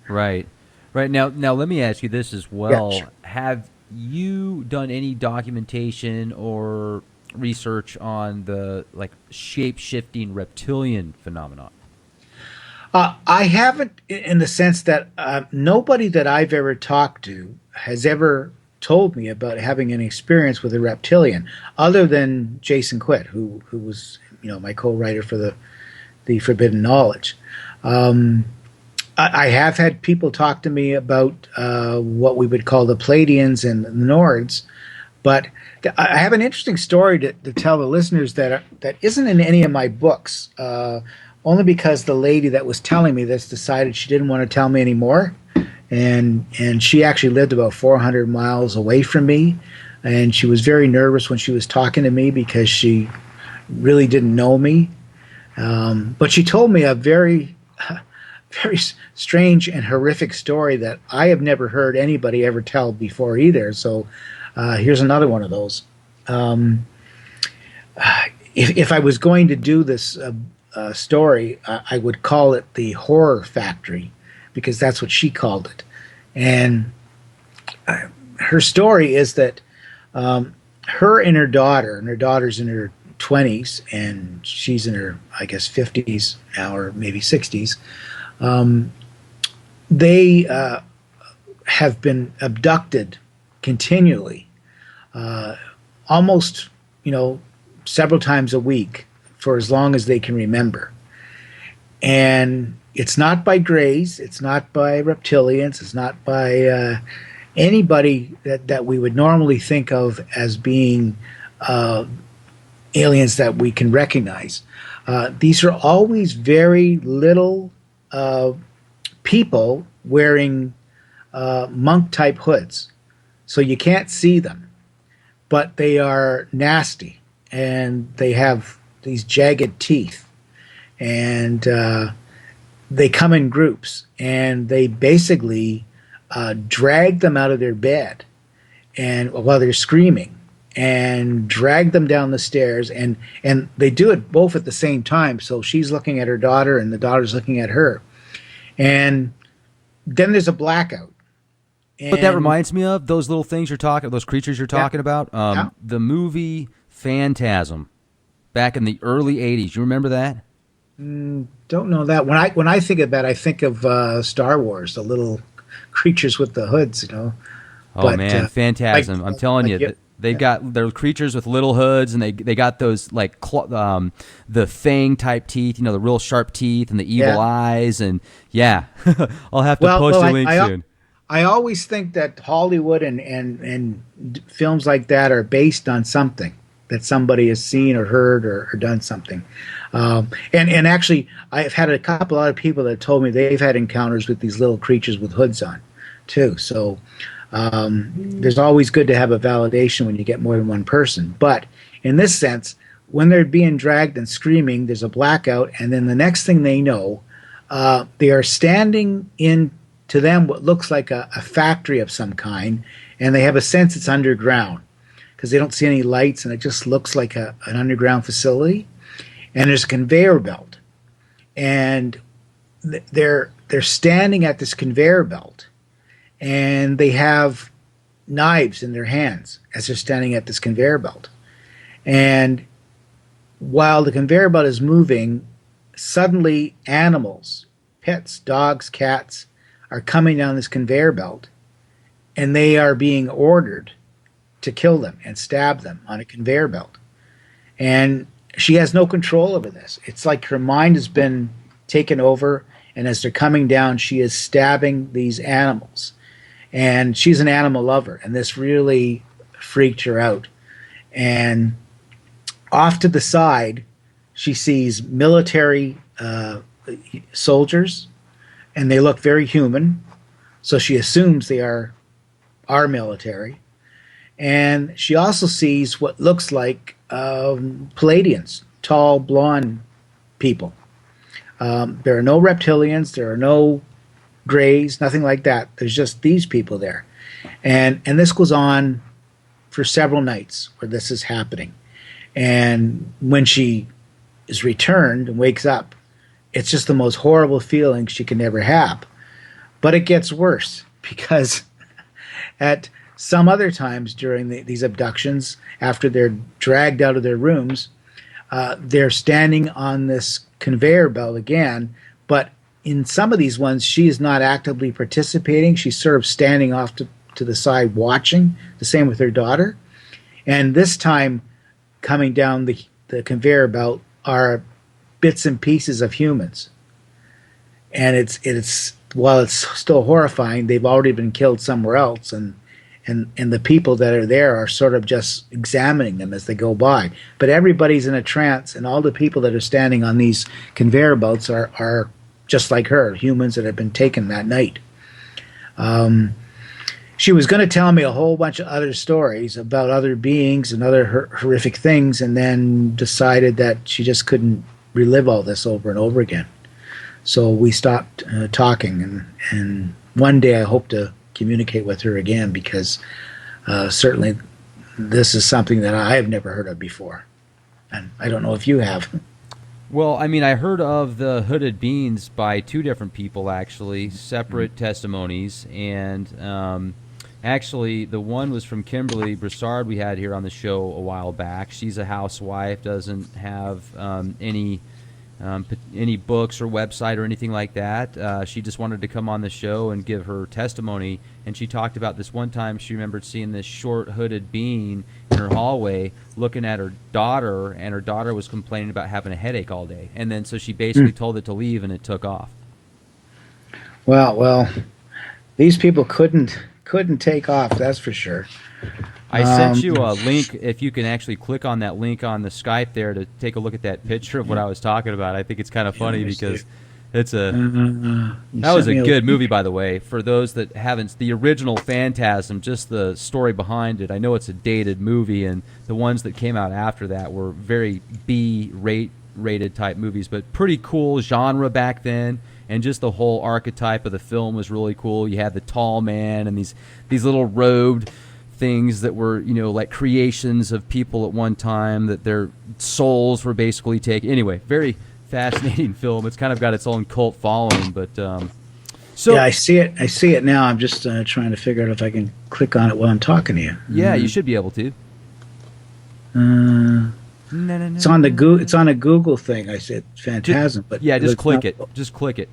Right. Now let me ask you this as well. Yeah, sure. Have you done any documentation or research on the shape-shifting reptilian phenomenon? I haven't, in the sense that nobody that I've ever talked to has ever told me about having an experience with a reptilian, other than Jason Quitt, who was my co-writer for the Forbidden Knowledge. I have had people talk to me about what we would call the Pleiadians and the Nords, but I have an interesting story to tell the listeners that isn't in any of my books, only because the lady that was telling me this decided she didn't want to tell me anymore, and she actually lived about 400 miles away from me, and she was very nervous when she was talking to me because she really didn't know me. But she told me a very, very strange and horrific story that I have never heard anybody ever tell before either. So here's another one of those. If I was going to do this story, I would call it the Horror Factory, because that's what she called it. And her story is that her and her daughter's in her 20s, and she's in her, I guess, 50s now, or maybe 60s. They have been abducted continually, almost, several times a week for as long as they can remember. And it's not by Greys, it's not by reptilians, it's not by anybody that we would normally think of as being aliens that we can recognize. These are always very little people wearing monk-type hoods, so you can't see them, but they are nasty, and they have these jagged teeth, and they come in groups, and they basically drag them out of their bed, and while they're screaming, and drag them down the stairs, and they do it both at the same time. So she's looking at her daughter, and the daughter's looking at her, and then there's a blackout. What that reminds me of, those little things those creatures you're talking about, Yeah. the movie Phantasm back in the early 80s. You remember that? Don't know that. When I think of that, I think of Star Wars, the little creatures with the hoods, you know. Oh But man, like Phantasm! I'm telling you, yeah, they've got their creatures with little hoods, and they got those like the fang type teeth, you know, the real sharp teeth and the evil yeah. eyes, and yeah, I'll have to Well, post well, a link soon. I always think that Hollywood and films like that are based on something that somebody has seen or heard or done something. And actually, I've had a couple other people that told me they've had encounters with these little creatures with hoods on, too. So there's always good to have a validation when you get more than one person. But in this sense, when they're being dragged and screaming, there's a blackout, and then the next thing they know, they are standing in, to them, what looks like a factory of some kind, and they have a sense it's underground because they don't see any lights, and it just looks like an underground facility. And there's a conveyor belt, and they're standing at this conveyor belt, and they have knives in their hands as they're standing at this conveyor belt. And while the conveyor belt is moving, suddenly animals, pets, dogs, cats, are coming down this conveyor belt, and they are being ordered to kill them and stab them on a conveyor belt. And she has no control over this. It's like her mind has been taken over, and as they're coming down, she is stabbing these animals. And she's an animal lover, and this really freaked her out. And off to the side, she sees military soldiers, and they look very human. So she assumes they are our military. And she also sees what looks like Palladians, tall, blonde people. There are no reptilians. There are no grays, nothing like that. There's just these people there. And this goes on for several nights where this is happening. And when she is returned and wakes up, it's just the most horrible feeling she can ever have. But it gets worse because at some other times during these abductions, after they're dragged out of their rooms, they're standing on this conveyor belt again. But in some of these ones, she is not actively participating. She's sort of standing off to the side watching, the same with her daughter. And this time, coming down the conveyor belt are bits and pieces of humans. And it's while it's still horrifying, they've already been killed somewhere else, and the people that are there are sort of just examining them as they go by. But everybody's in a trance, and all the people that are standing on these conveyor belts are just like her, humans that have been taken that night. She was going to tell me a whole bunch of other stories about other beings and other horrific things, and then decided that she just couldn't relive all this over and over again. So we stopped talking, and one day I hope to communicate with her again, because certainly this is something that I have never heard of before, and I don't know if you have. Well, I mean, I heard of the hooded beings by two different people, actually, separate testimonies, and actually the one was from Kimberly Broussard we had here on the show a while back. She's a housewife, doesn't have any books or website or anything like that. She just wanted to come on the show and give her testimony, and she talked about this one time she remembered seeing this short hooded being in her hallway looking at her daughter, and her daughter was complaining about having a headache all day, and then so she basically told it to leave, and it took off. Well, these people couldn't take off, that's for sure. I sent you a link. If you can actually click on that link on the Skype there to take a look at that picture of what I was talking about. I think it's kind of funny because it's that was a good movie, by the way. For those that haven't, the original Phantasm, just the story behind it. I know it's a dated movie, and the ones that came out after that were very rated type movies, but pretty cool genre back then. And just the whole archetype of the film was really cool. You had the tall man and these little robed things that were, like creations of people at one time, that their souls were basically taken. Anyway, very fascinating film. It's kind of got its own cult following, but so yeah, I see it now. I'm just trying to figure out if I can click on it while I'm talking to you. Yeah, you should be able to. No, no, no, It's on the no. It's on a Google thing. I said phantasm, but Yeah, just it's click not- it. Just click it.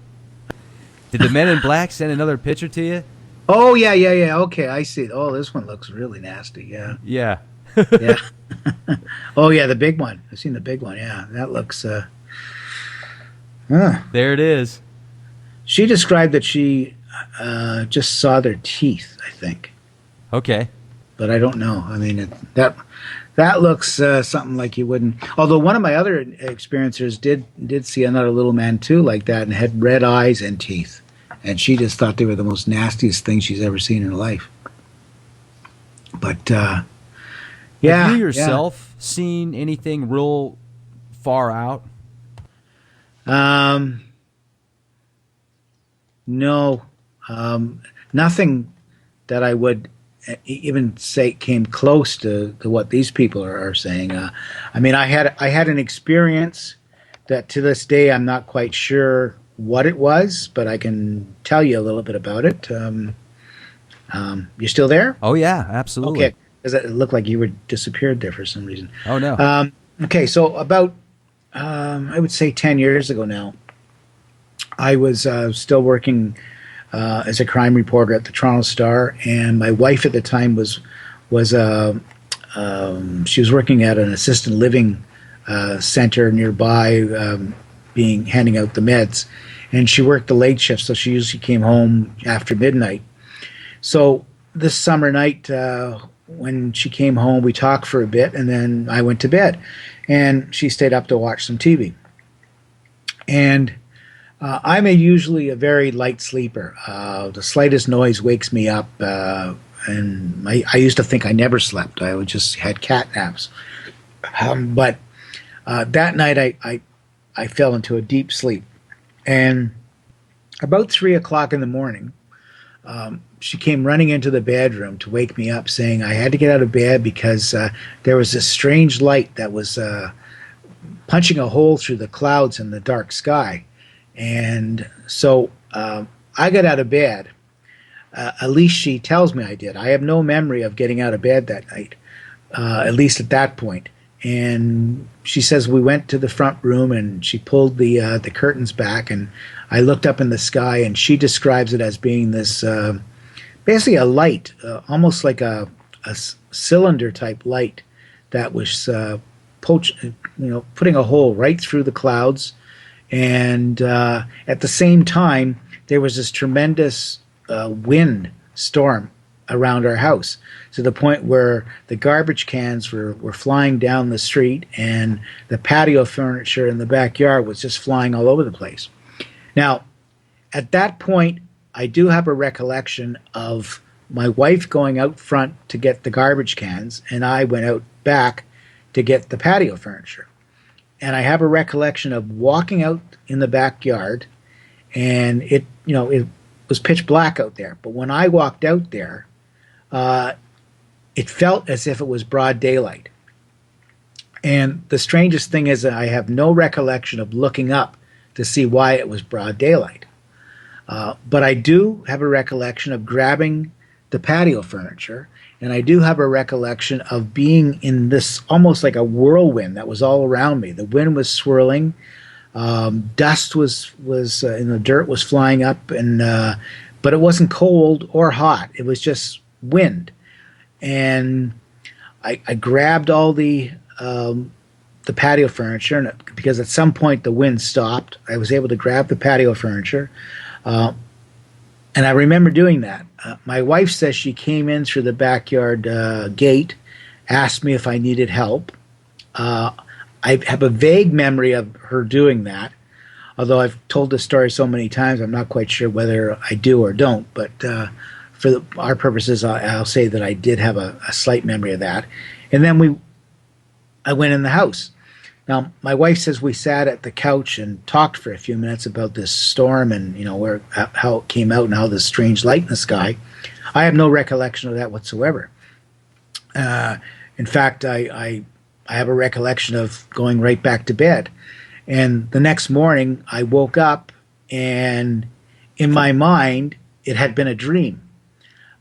Did the Men in Black send another picture to you? Oh yeah, yeah, yeah. Okay, I see. Oh, this one looks really nasty. Yeah, Yeah. yeah. Oh yeah, the big one. I've seen the big one. Yeah, that looks. Huh. There it is. She described that she just saw their teeth. I think, Okay. but I don't know. I mean, that looks something like you wouldn't. Although one of my other experiencers did see another little man too, like that, and had red eyes and teeth, and she just thought they were the most nastiest things she's ever seen in her life. But Have yeah, you yeah. yourself seen anything real far out? No, nothing that I would even say came close to what these people are saying. I mean, I had an experience that to this day I'm not quite sure what it was, but I can tell you a little bit about it. You still there? Oh yeah, absolutely. Okay, because it looked like you were disappeared there for some reason. Oh no. Okay, so about I would say 10 years ago now, I was still working as a crime reporter at the Toronto Star, and my wife at the time was she was working at an assisted living center nearby, handing out the meds, and she worked the late shift, so she usually came home after midnight. So this summer night, when she came home, we talked for a bit, and then I went to bed, and she stayed up to watch some TV. And I'm usually a very light sleeper. The slightest noise wakes me up, and I used to think I never slept. I would just had cat naps. But that night I fell into a deep sleep. And about 3 o'clock in the morning, she came running into the bedroom to wake me up, saying I had to get out of bed because there was this strange light that was punching a hole through the clouds in the dark sky. And so I got out of bed. At least she tells me I did. I have no memory of getting out of bed that night, at least at that point. And she says we went to the front room and she pulled the curtains back, and I looked up in the sky, and she describes it as being this basically a light, almost like a cylinder type light that was putting a hole right through the clouds. And at the same time, there was this tremendous wind storm around our house, to the point where the garbage cans were flying down the street, and the patio furniture in the backyard was just flying all over the place. Now, at that point, I do have a recollection of my wife going out front to get the garbage cans, and I went out back to get the patio furniture. And I have a recollection of walking out in the backyard, and it was pitch black out there. But when I walked out there, it felt as if it was broad daylight. And the strangest thing is that I have no recollection of looking up to see why it was broad daylight. But I do have a recollection of grabbing the patio furniture, and I do have a recollection of being in this almost like a whirlwind that was all around me. The wind was swirling, dust was in the dirt was flying up, and but it wasn't cold or hot. It was just wind. And I grabbed all the patio furniture, and because at some point the wind stopped, I was able to grab the patio furniture. And I remember doing that. My wife says she came in through the backyard gate, asked me if I needed help. I have a vague memory of her doing that, although I've told this story so many times, I'm not quite sure whether I do or don't. But for our purposes, I'll say that I did have a slight memory of that. And then I went in the house. Now, my wife says we sat at the couch and talked for a few minutes about this storm and, how it came out and how this strange light in the sky. I have no recollection of that whatsoever. In fact, I have a recollection of going right back to bed. And the next morning, I woke up, and in my mind, it had been a dream.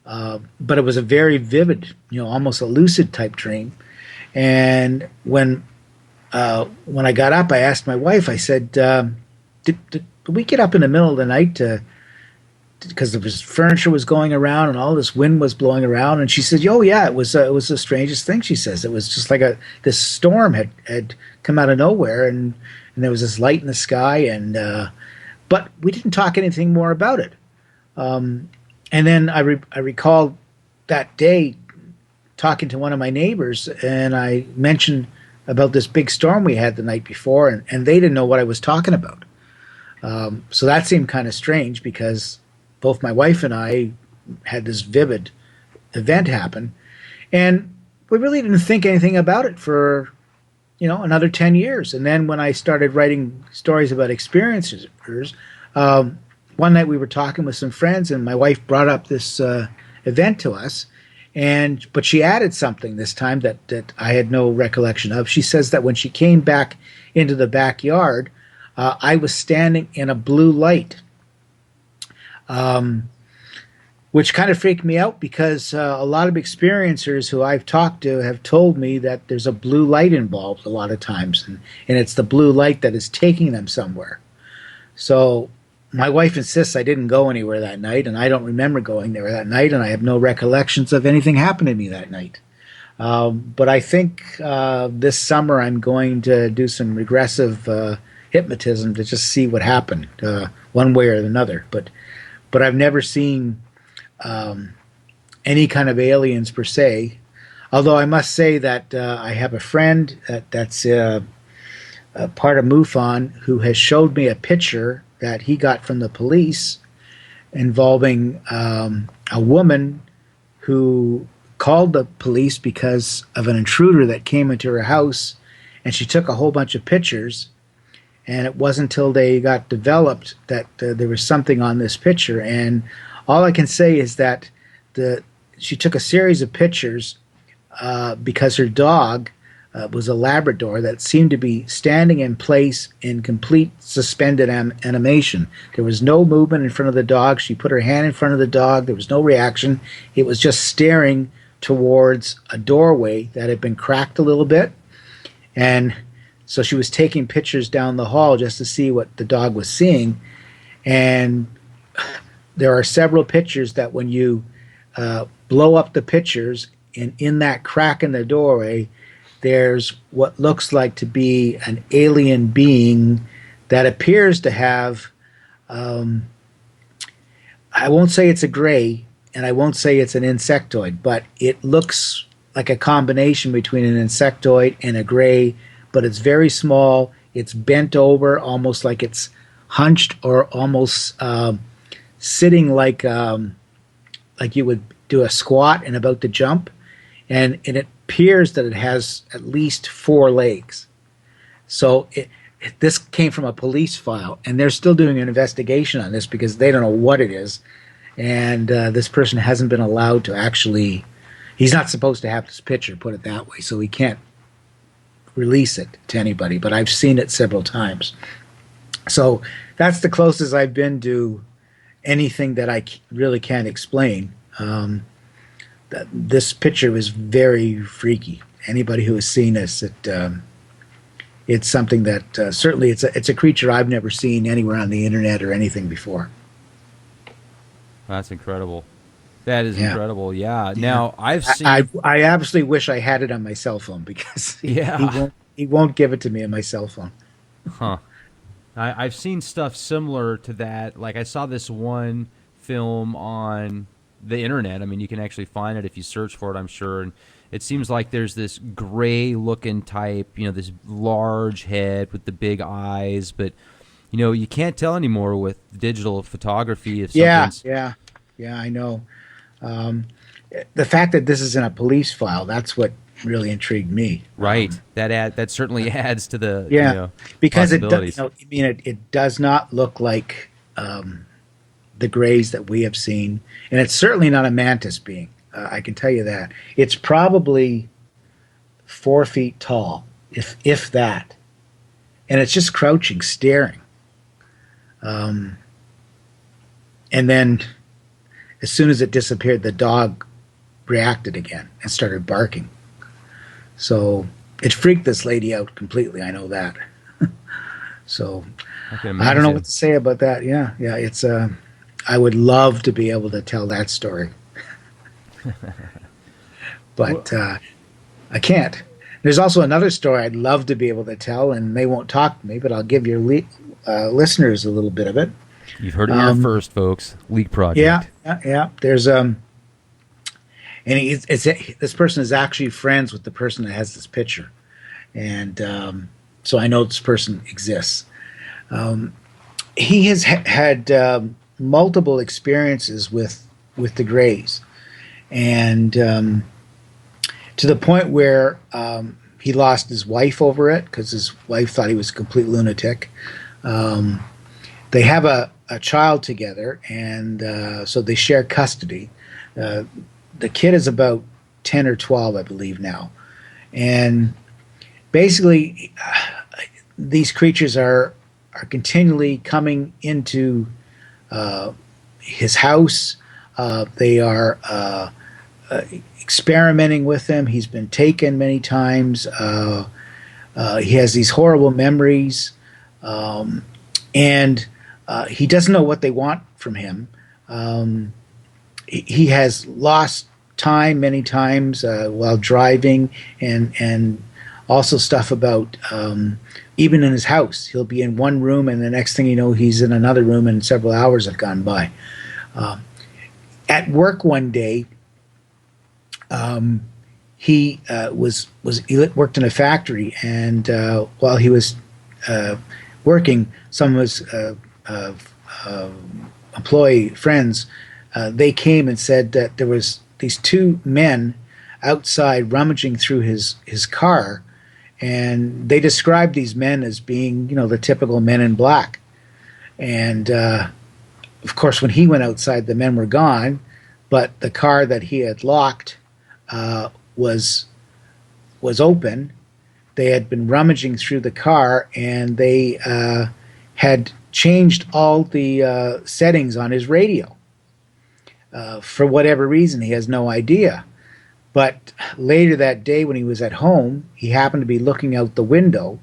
But it was a very vivid, almost a lucid type dream. And when when I got up, I asked my wife. I said, did we get up in the middle of the night because there was furniture was going around and all this wind was blowing around?" And she said, "Oh yeah, it was the strangest thing." She says it was just like this storm had come out of nowhere, and there was this light in the sky, and but we didn't talk anything more about it. And then I recall that day talking to one of my neighbors, and I mentioned about this big storm we had the night before, and they didn't know what I was talking about. So that seemed kind of strange because both my wife and I had this vivid event happen, and we really didn't think anything about it for another 10 years. And then when I started writing stories about experiences, one night we were talking with some friends, and my wife brought up this event to us, but she added something this time that I had no recollection of. She says that when she came back into the backyard, I was standing in a blue light, which kind of freaked me out because a lot of experiencers who I've talked to have told me that there's a blue light involved a lot of times, and it's the blue light that is taking them somewhere. So my wife insists I didn't go anywhere that night, and I don't remember going there that night, and I have no recollections of anything happening to me that night. But I think this summer I'm going to do some regressive hypnotism to just see what happened, one way or another. But I've never seen any kind of aliens per se. Although I must say that I have a friend that's a part of MUFON who has showed me a picture that he got from the police involving a woman who called the police because of an intruder that came into her house, and she took a whole bunch of pictures. And it wasn't until they got developed that there was something on this picture. And all I can say is that she took a series of pictures because her dog was a Labrador that seemed to be standing in place in complete suspended animation. There was no movement in front of the dog. She put her hand in front of the dog. There was no reaction. It was just staring towards a doorway that had been cracked a little bit. And so she was taking pictures down the hall just to see what the dog was seeing. And there are several pictures that when you blow up the pictures, and in that crack in the doorway, there's what looks like to be an alien being that appears to have, I won't say it's a gray, and I won't say it's an insectoid, but it looks like a combination between an insectoid and a gray, but it's very small. It's bent over, almost like it's hunched, or almost sitting like you would do a squat and about to jump. And it appears that it has at least 4 legs. So this came from a police file, and they're still doing an investigation on this because they don't know what it is. And this person hasn't been allowed to actually, he's not supposed to have this picture, put it that way, so he can't release it to anybody, but I've seen it several times. So that's the closest I've been to anything that I really can't explain. This picture is very freaky. Anybody who has seen this, it's something that certainly it's a creature I've never seen anywhere on the internet or anything before. That's incredible. That is incredible. Yeah. Yeah. Now I've seen. I absolutely wish I had it on my cell phone because he won't give it to me on my cell phone. Huh. I've seen stuff similar to that. Like I saw this one film on the internet. I mean, you can actually find it if you search for it, I'm sure. And it seems like there's this gray-looking type, this large head with the big eyes, but you can't tell anymore with digital photography if something's. Yeah, I know. The fact that this is in a police file, that's what really intrigued me. Right. That certainly adds to the because possibilities. It does not look like the grays that we have seen, and it's certainly not a mantis being. I can tell you that. It's probably 4 feet tall, if that, and it's just crouching, staring. And then, as soon as it disappeared, the dog reacted again and started barking. So it freaked this lady out completely. I know that. So I can I don't know what imagine. to say about that. Yeah, yeah. It's I would love to be able to tell that story, Well, but I can't. There's also another story I'd love to be able to tell, and they won't talk to me, but I'll give your listeners a little bit of it. you've heard it here Um, first, folks. Leak yeah, Project. yeah, yeah. There's and this person is actually friends with the person that has this picture, and so I know this person exists. Um, he has had multiple experiences with the Greys, and to the point where he lost his wife over it because his wife thought he was a complete lunatic. Um, they have a child together, and so they share custody. Uh, the kid is about 10 or 12, I believe, now. And basically, these creatures are continually coming into his house. They are experimenting with him. He's been taken many times. He has these horrible memories, and he doesn't know what they want from him. He has lost time many times while driving, and also stuff about even in his house. He'll be in one room, and the next thing you know, he's in another room, and several hours have gone by. At work one day, he he worked in a factory, and while he was working, some of his employee friends they came and said that there was these two men outside rummaging through his car, and they described these men as being, you know, the typical men in black. And of course, when he went outside, the men were gone, but the car that he had locked was open. They had been rummaging through the car, and they had changed all the settings on his radio. For whatever reason, he has no idea. But later that day, when he was at home, he happened to be looking out the window,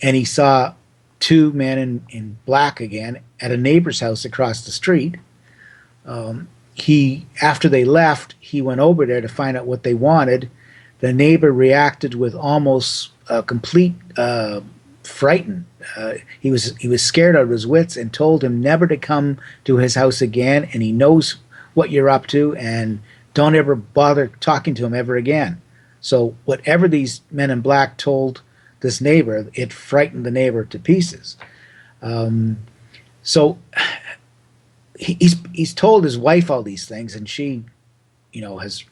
and he saw two men in black again at a neighbor's house across the street. After they left, he went over there to find out what they wanted. The neighbor reacted with almost complete frightened. He was scared out of his wits and told him never to come to his house again. And he knows what you're up to, and don't ever bother talking to him ever again. So whatever these men in black told this neighbor, it frightened the neighbor to pieces. So he's told his wife all these things, and she, you know, has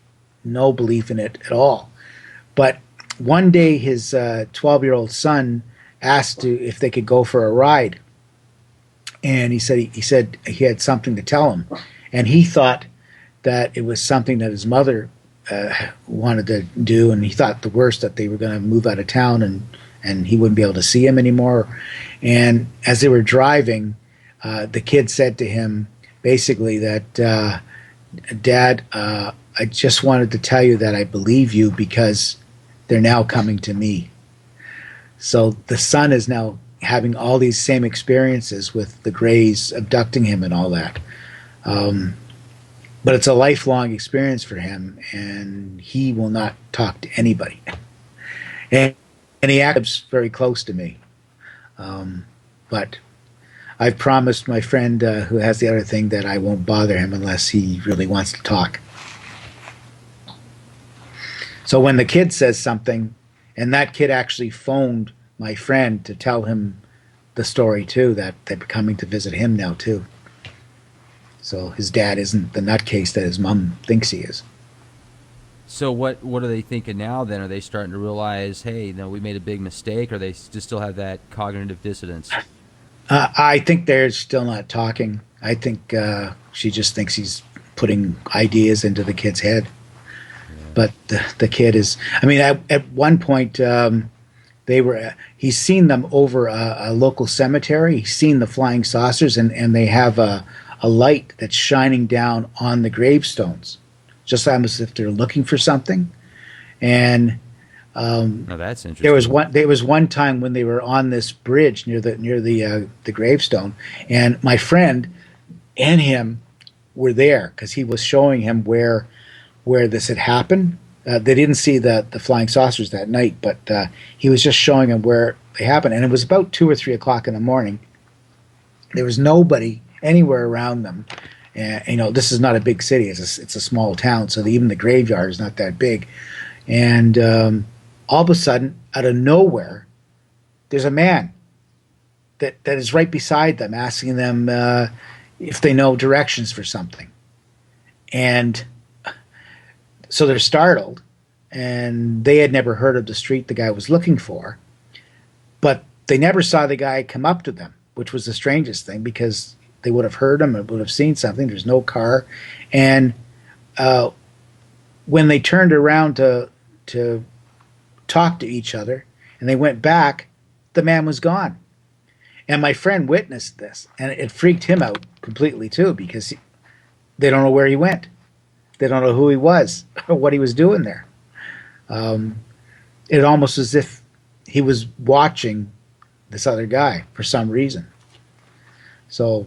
no belief in it at all. But one day, his 12-year-old son asked if they could go for a ride, and he said he had something to tell him, and he thought that it was something that his mother wanted to do, and he thought the worst, that they were going to move out of town, and he wouldn't be able to see him anymore. And as they were driving, the kid said to him basically that, Dad, I just wanted to tell you that I believe you because they're now coming to me. So the son is now having all these same experiences with the Greys abducting him and all that. But it's a lifelong experience for him, and he will not talk to anybody. And he acts very close to me. But I've promised my friend who has the other thing that I won't bother him unless he really wants to talk. So when the kid says something, and that kid actually phoned my friend to tell him the story too, that they're coming to visit him now too. So his dad isn't the nutcase that his mom thinks he is. So what are they thinking now then? Are they starting to realize, hey, no, we made a big mistake, or they just still have that cognitive dissonance? I think they're still not talking. I think she just thinks he's putting ideas into the kid's head. But the kid is, I mean, at one point, he's seen them over a local cemetery. He's seen the flying saucers, and they have a light that's shining down on the gravestones, just almost as if they're looking for something. And Now that's There interesting. was one time when they were on this bridge near the gravestone, and my friend and him were there because he was showing him where this had happened. They didn't see the flying saucers that night, but he was just showing him where they happened, and it was about 2 or 3 o'clock in the morning. There was nobody anywhere around them. And this is not a big city; it's a small town, so even the graveyard is not that big. And all of a sudden, out of nowhere, there's a man that is right beside them, asking them if they know directions for something. And so they're startled, and they had never heard of the street the guy was looking for, but they never saw the guy come up to them, which was the strangest thing because they would have heard him and would have seen something. There's no car. And when they turned around to talk to each other and they went back, the man was gone. And my friend witnessed this, and it freaked him out completely too because they don't know where he went. They don't know who he was or what he was doing there. It almost as if he was watching this other guy for some reason. So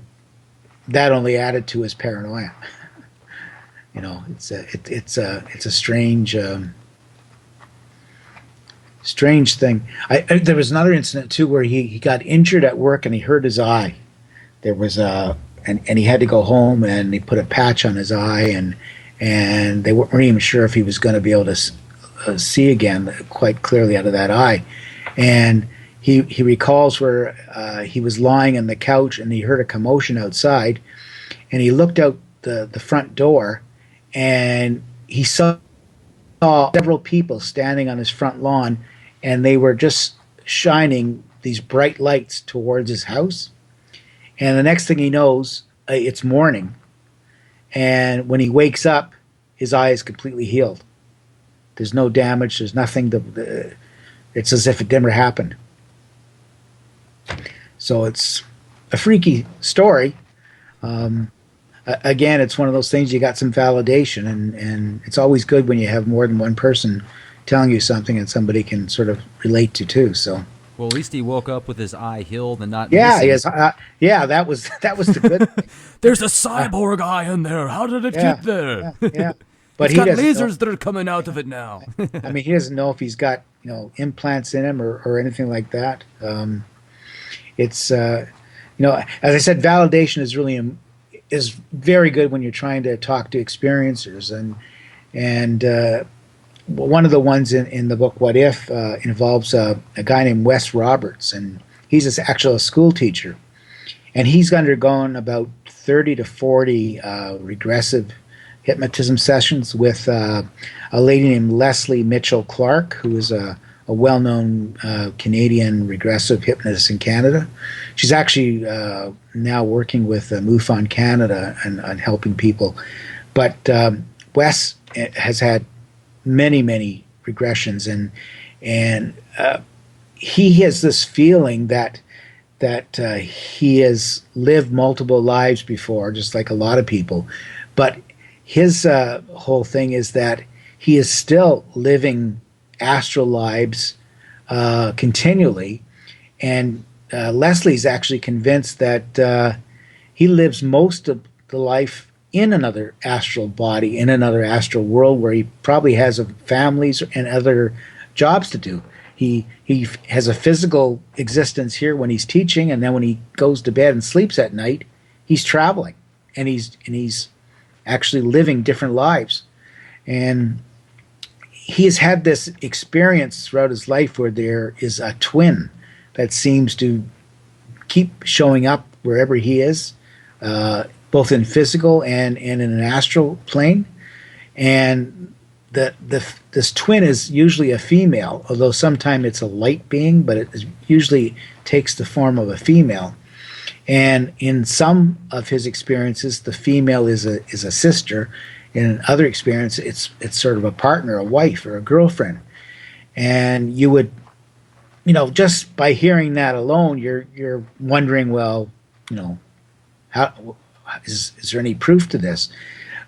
that only added to his paranoia. It's a strange thing. There was another incident too where he got injured at work and he hurt his eye. There was and he had to go home and he put a patch on his eye and they weren't even sure if he was going to be able to see again quite clearly out of that eye. And he recalls where he was lying on the couch and he heard a commotion outside, and he looked out the front door and he saw several people standing on his front lawn, and they were just shining these bright lights towards his house. And the next thing he knows, it's morning. And when he wakes up, his eye is completely healed. There's no damage. There's nothing. It's as if it never happened. So it's a freaky story. Again, it's one of those things you got some validation, and it's always good when you have more than one person telling you something and somebody can sort of relate to too. So. Well, at least he woke up with his eye healed and not Yeah, missing. yes, that was the good thing. There's a cyborg eye in there. How did it get there? Yeah. But It's he got doesn't lasers that are coming out of it now. I mean, he doesn't know if he's got implants in him or anything like that. It's as I said, validation is very good when you're trying to talk to experiencers, and one of the ones in the book What If involves a guy named Wes Roberts, and he's actually a school teacher, and he's undergone about 30 to 40 regressive hypnotism sessions with a lady named Leslie Mitchell Clark, who is a well-known Canadian regressive hypnotist in Canada. She's actually now working with MUFON Canada and helping people. But Wes has had many regressions, and he has this feeling that he has lived multiple lives before, just like a lot of people. But his whole thing is that he is still living astral lives continually, and Leslie's actually convinced that he lives most of the life in another astral body, in another astral world, where he probably has families and other jobs to do. He has a physical existence here when he's teaching, and then when he goes to bed and sleeps at night, he's traveling, and he's actually living different lives. And he has had this experience throughout his life where there is a twin that seems to keep showing up wherever he is, both in physical and in an astral plane. And this twin is usually a female, although sometimes it's a light being, but it usually takes the form of a female. And in some of his experiences, the female is a sister. In other experience, it's sort of a partner, a wife, or a girlfriend. And you would, just by hearing that alone, you're wondering, well, how is there any proof to this?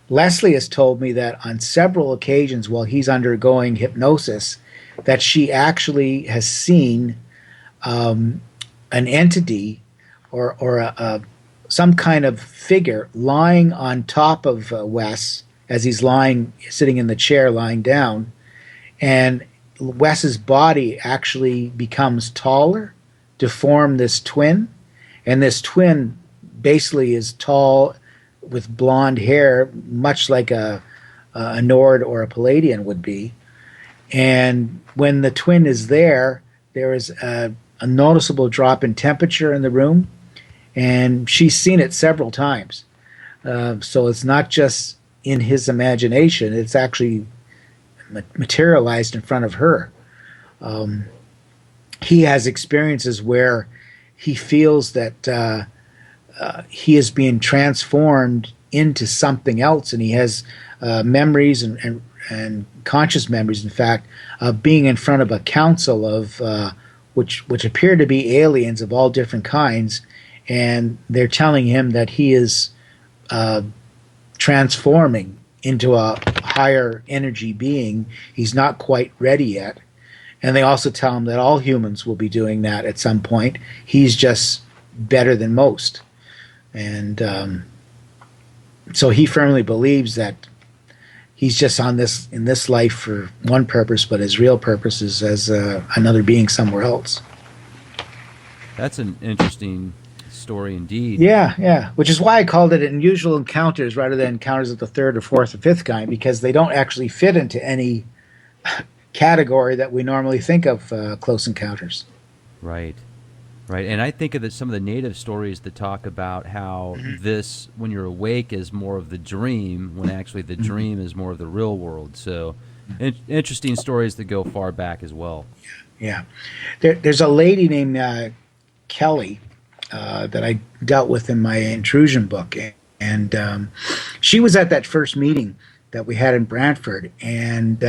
Leslie has told me that on several occasions while he's undergoing hypnosis, that she actually has seen an entity or some kind of figure lying on top of Wes as he's sitting in the chair, lying down, and Wes's body actually becomes taller to form this twin, and this twin basically is tall with blonde hair, much like a Nord or a Palladian would be. And when the twin is there, there is a noticeable drop in temperature in the room, and she's seen it several times. So it's not just in his imagination; it's actually materialized in front of her. He has experiences where he feels that he is being transformed into something else, and he has memories and conscious memories, in fact, of being in front of a council of which appear to be aliens of all different kinds, and they're telling him that he is transforming into a higher energy being. He's not quite ready yet. And they also tell him that all humans will be doing that at some point. He's just better than most. And so he firmly believes that he's just in this life for one purpose, but his real purpose is as another being somewhere else. That's an interesting story indeed. Yeah. Which is why I called it unusual encounters rather than encounters of the third or fourth or fifth kind, because they don't actually fit into any category that we normally think of close encounters. Right. And I think of some of the native stories that talk about how this, when you're awake, is more of the dream, when actually the dream is more of the real world. So interesting stories that go far back as well. Yeah. There's a lady named Kelly that I dealt with in my intrusion book. And she was at that first meeting that we had in Brantford. And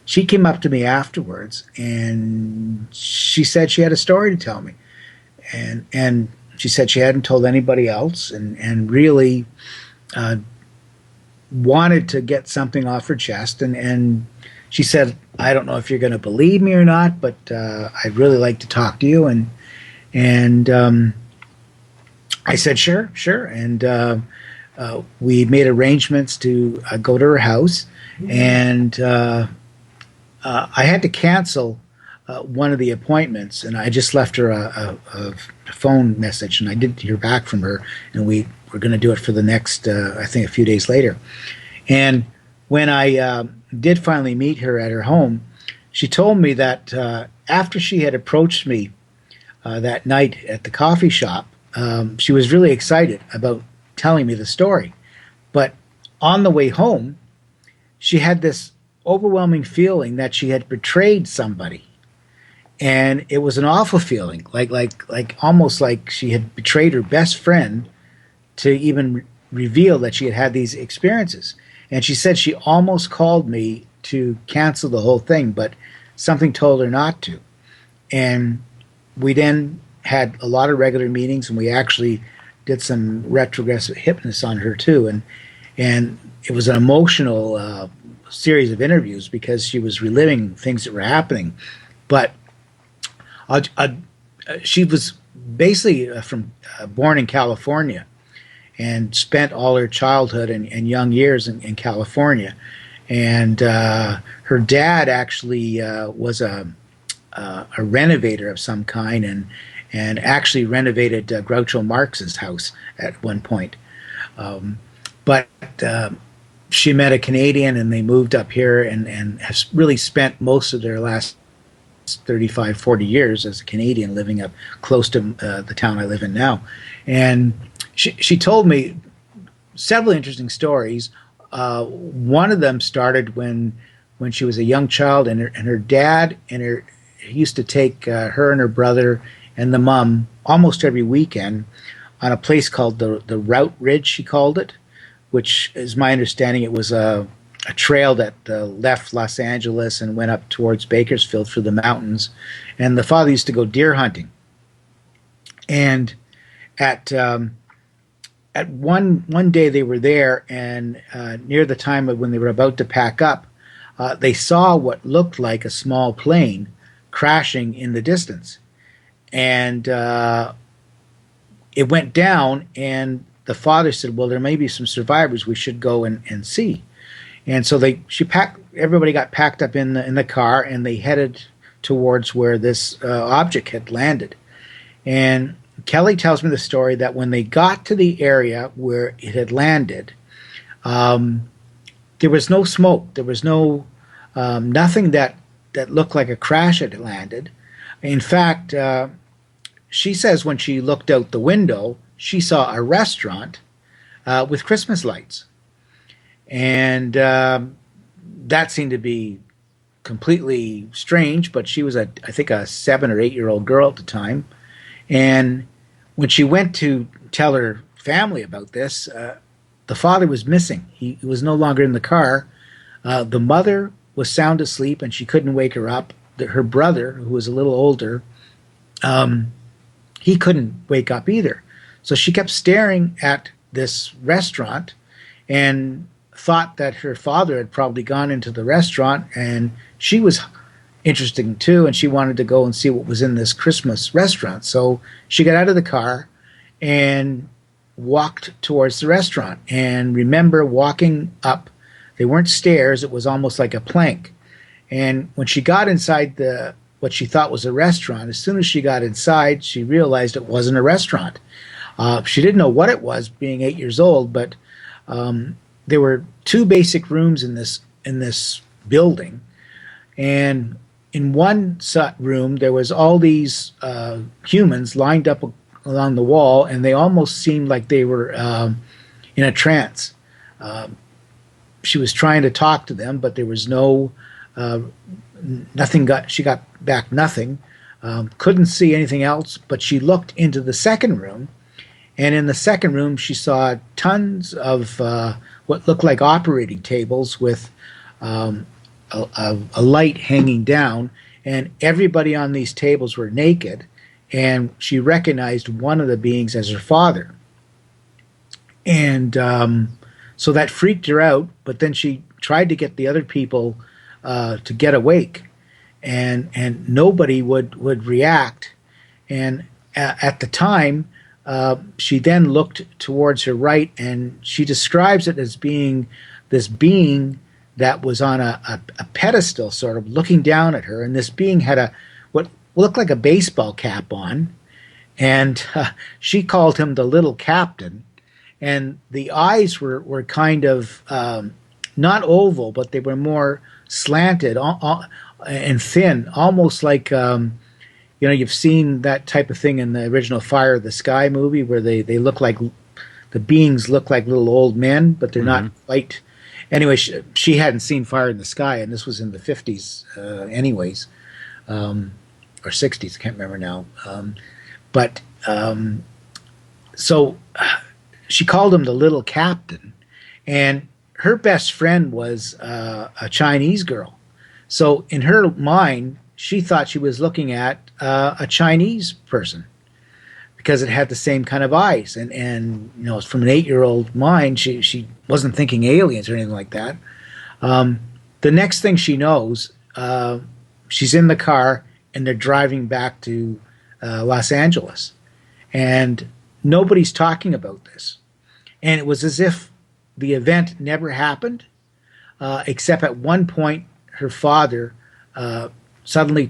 she came up to me afterwards, and she said she had a story to tell me. And she said she hadn't told anybody else, and really wanted to get something off her chest. And she said, I don't know if you're going to believe me or not, but I'd really like to talk to you. And I said, sure. And we made arrangements to go to her house, and I had to cancel one of the appointments, and I just left her a phone message, and I didn't hear back from her, and we were going to do it for the next, I think, a few days later. And when I did finally meet her at her home, she told me that after she had approached me that night at the coffee shop, she was really excited about telling me the story. But on the way home, she had this overwhelming feeling that she had betrayed somebody. And it was an awful feeling, like almost like she had betrayed her best friend to even reveal that she had had these experiences. And she said she almost called me to cancel the whole thing, but something told her not to. And we then had a lot of regular meetings, and we actually did some retrogressive hypnosis on her too. And it was an emotional series of interviews because she was reliving things that were happening. But she was basically born in California and spent all her childhood and young years in California. And her dad actually was a renovator of some kind, and actually renovated Groucho Marx's house at one point. But she met a Canadian, and they moved up here and have really spent most of their last 35, 40 years as a Canadian living up close to the town I live in now. And she told me several interesting stories. One of them started when she was a young child, and her dad used to take her and her brother and the mom almost every weekend on a place called the Route Ridge, she called it, which is my understanding it was a trail that left Los Angeles and went up towards Bakersfield through the mountains. And the father used to go deer hunting. And at one day they were there, and near the time of when they were about to pack up, they saw what looked like a small plane crashing in the distance. And it went down, and the father said, well, there may be some survivors. We should go and see. And so everybody got packed up in the car, and they headed towards where this object had landed. And Kelly tells me the story that when they got to the area where it had landed, there was no smoke. There was nothing that looked like a crash had landed. In fact, she says when she looked out the window, she saw a restaurant with Christmas lights. And that seemed to be completely strange, but she was, I think, a 7 or 8 year old girl at the time. And when she went to tell her family about this, the father was missing. He was no longer in the car. The mother was sound asleep, and she couldn't wake her up. Her brother, who was a little older, he couldn't wake up either. So she kept staring at this restaurant and thought that her father had probably gone into the restaurant, and she was interested too, and she wanted to go and see what was in this Christmas restaurant. So she got out of the car and walked towards the restaurant. And remember walking up, they weren't stairs, it was almost like a plank. And when she got inside what she thought was a restaurant, as soon as she got inside, she realized it wasn't a restaurant. She didn't know what it was, being 8 years old, but there were 2 basic rooms in this building. And in one room, there was all these humans lined up along the wall, and they almost seemed like they were in a trance. She was trying to talk to them, but there was nothing. She got back nothing. Couldn't see anything else, but she looked into the second room, and in the second room she saw tons of what looked like operating tables with a light hanging down, and everybody on these tables were naked, and she recognized one of the beings as her father. And so that freaked her out, but then she tried to get the other people to get awake, and nobody would react. And at the time, she then looked towards her right, and she describes it as being this being that was on a pedestal, sort of looking down at her. And this being had what looked like a baseball cap on, and she called him the little captain. And the eyes were kind of not oval, but they were more slanted and thin, almost like you've seen that type of thing in the original Fire of the Sky movie, where they look like, the beings look like little old men, but they're not white. Anyway, she hadn't seen Fire in the Sky, and this was in the 50s anyways, or 60s, I can't remember now. So she called him the little captain, and her best friend was a Chinese girl. So in her mind, she thought she was looking at a Chinese person because it had the same kind of eyes. And from an 8-year-old mind, she wasn't thinking aliens or anything like that. The next thing she knows, she's in the car, and they're driving back to Los Angeles. And nobody's talking about this. And it was as if the event never happened, except at one point her father suddenly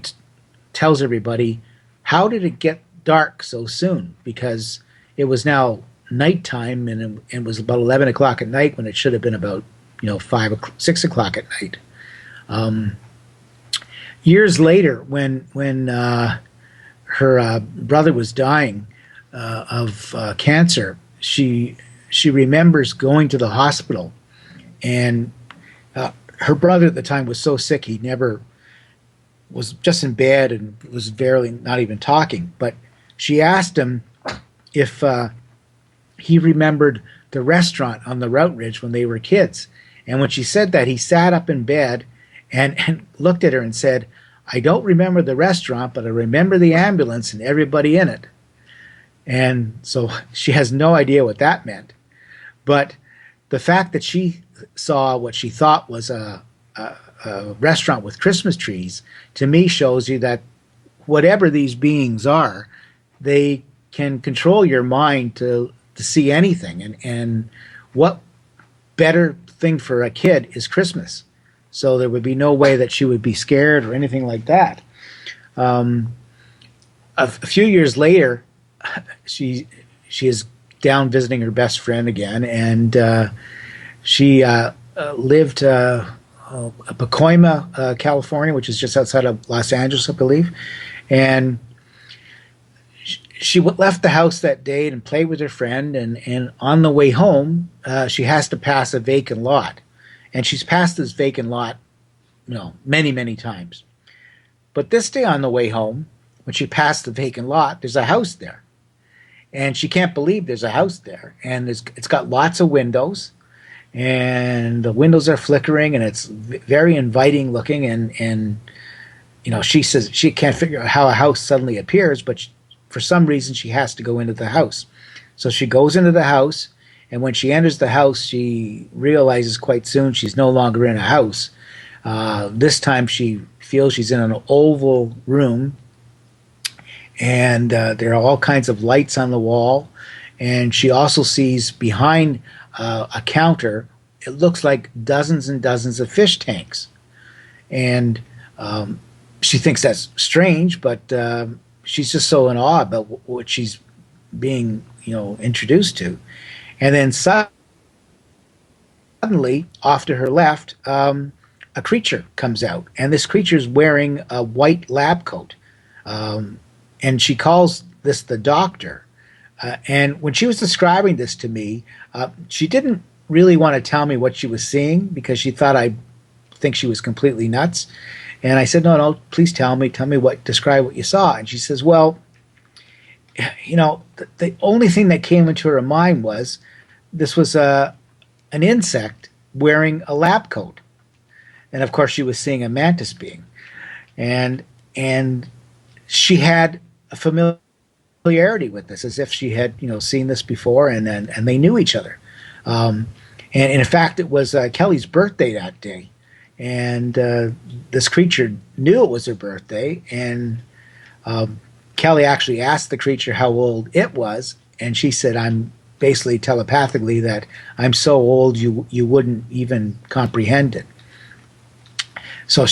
tells everybody, how did it get dark so soon? Because it was now nighttime, and it was about 11 o'clock at night when it should have been about 6 o'clock at night. Years later, when her brother was dying of cancer, she remembers going to the hospital, and her brother at the time was so sick he never was, just in bed and was barely not even talking. But she asked him if he remembered the restaurant on the Routledge when they were kids. And when she said that, he sat up in bed and looked at her and said, I don't remember the restaurant, but I remember the ambulance and everybody in it. And so she has no idea what that meant. But the fact that she saw what she thought was a restaurant with Christmas trees, to me shows you that whatever these beings are, they can control your mind to see anything. And what better thing for a kid is Christmas. So there would be no way that she would be scared or anything like that. A few years later, she is down visiting her best friend again, and she lived Pacoima, California, which is just outside of Los Angeles, I believe. And she left the house that day and played with her friend, and on the way home, she has to pass a vacant lot. And she's passed this vacant lot, many, many times. But this day on the way home, when she passed the vacant lot, there's a house there. And she can't believe there's a house there. And it's got lots of windows, and the windows are flickering, and it's very inviting looking. And she says she can't figure out how a house suddenly appears, but for some reason she has to go into the house. So she goes into the house, and when she enters the house, she realizes quite soon she's no longer in a house. This time she feels she's in an oval room, and there are all kinds of lights on the wall. And she also sees behind a counter, it looks like dozens and dozens of fish tanks. And she thinks that's strange, but she's just so in awe about what she's being, introduced to. And then suddenly, off to her left, a creature comes out, and this creature is wearing a white lab coat, and she calls this the doctor. And when she was describing this to me, she didn't really want to tell me what she was seeing because she thought I think she was completely nuts. And I said, no, please tell me describe what you saw. And she says, well, the only thing that came into her mind was this was an insect wearing a lab coat. And of course she was seeing a mantis being. And she had a familiarity with this, as if she had, seen this before, and they knew each other. And in fact, it was Kelly's birthday that day. And this creature knew it was her birthday, and Kelly actually asked the creature how old it was, and she said, I'm basically telepathically that I'm so old you wouldn't even comprehend it. So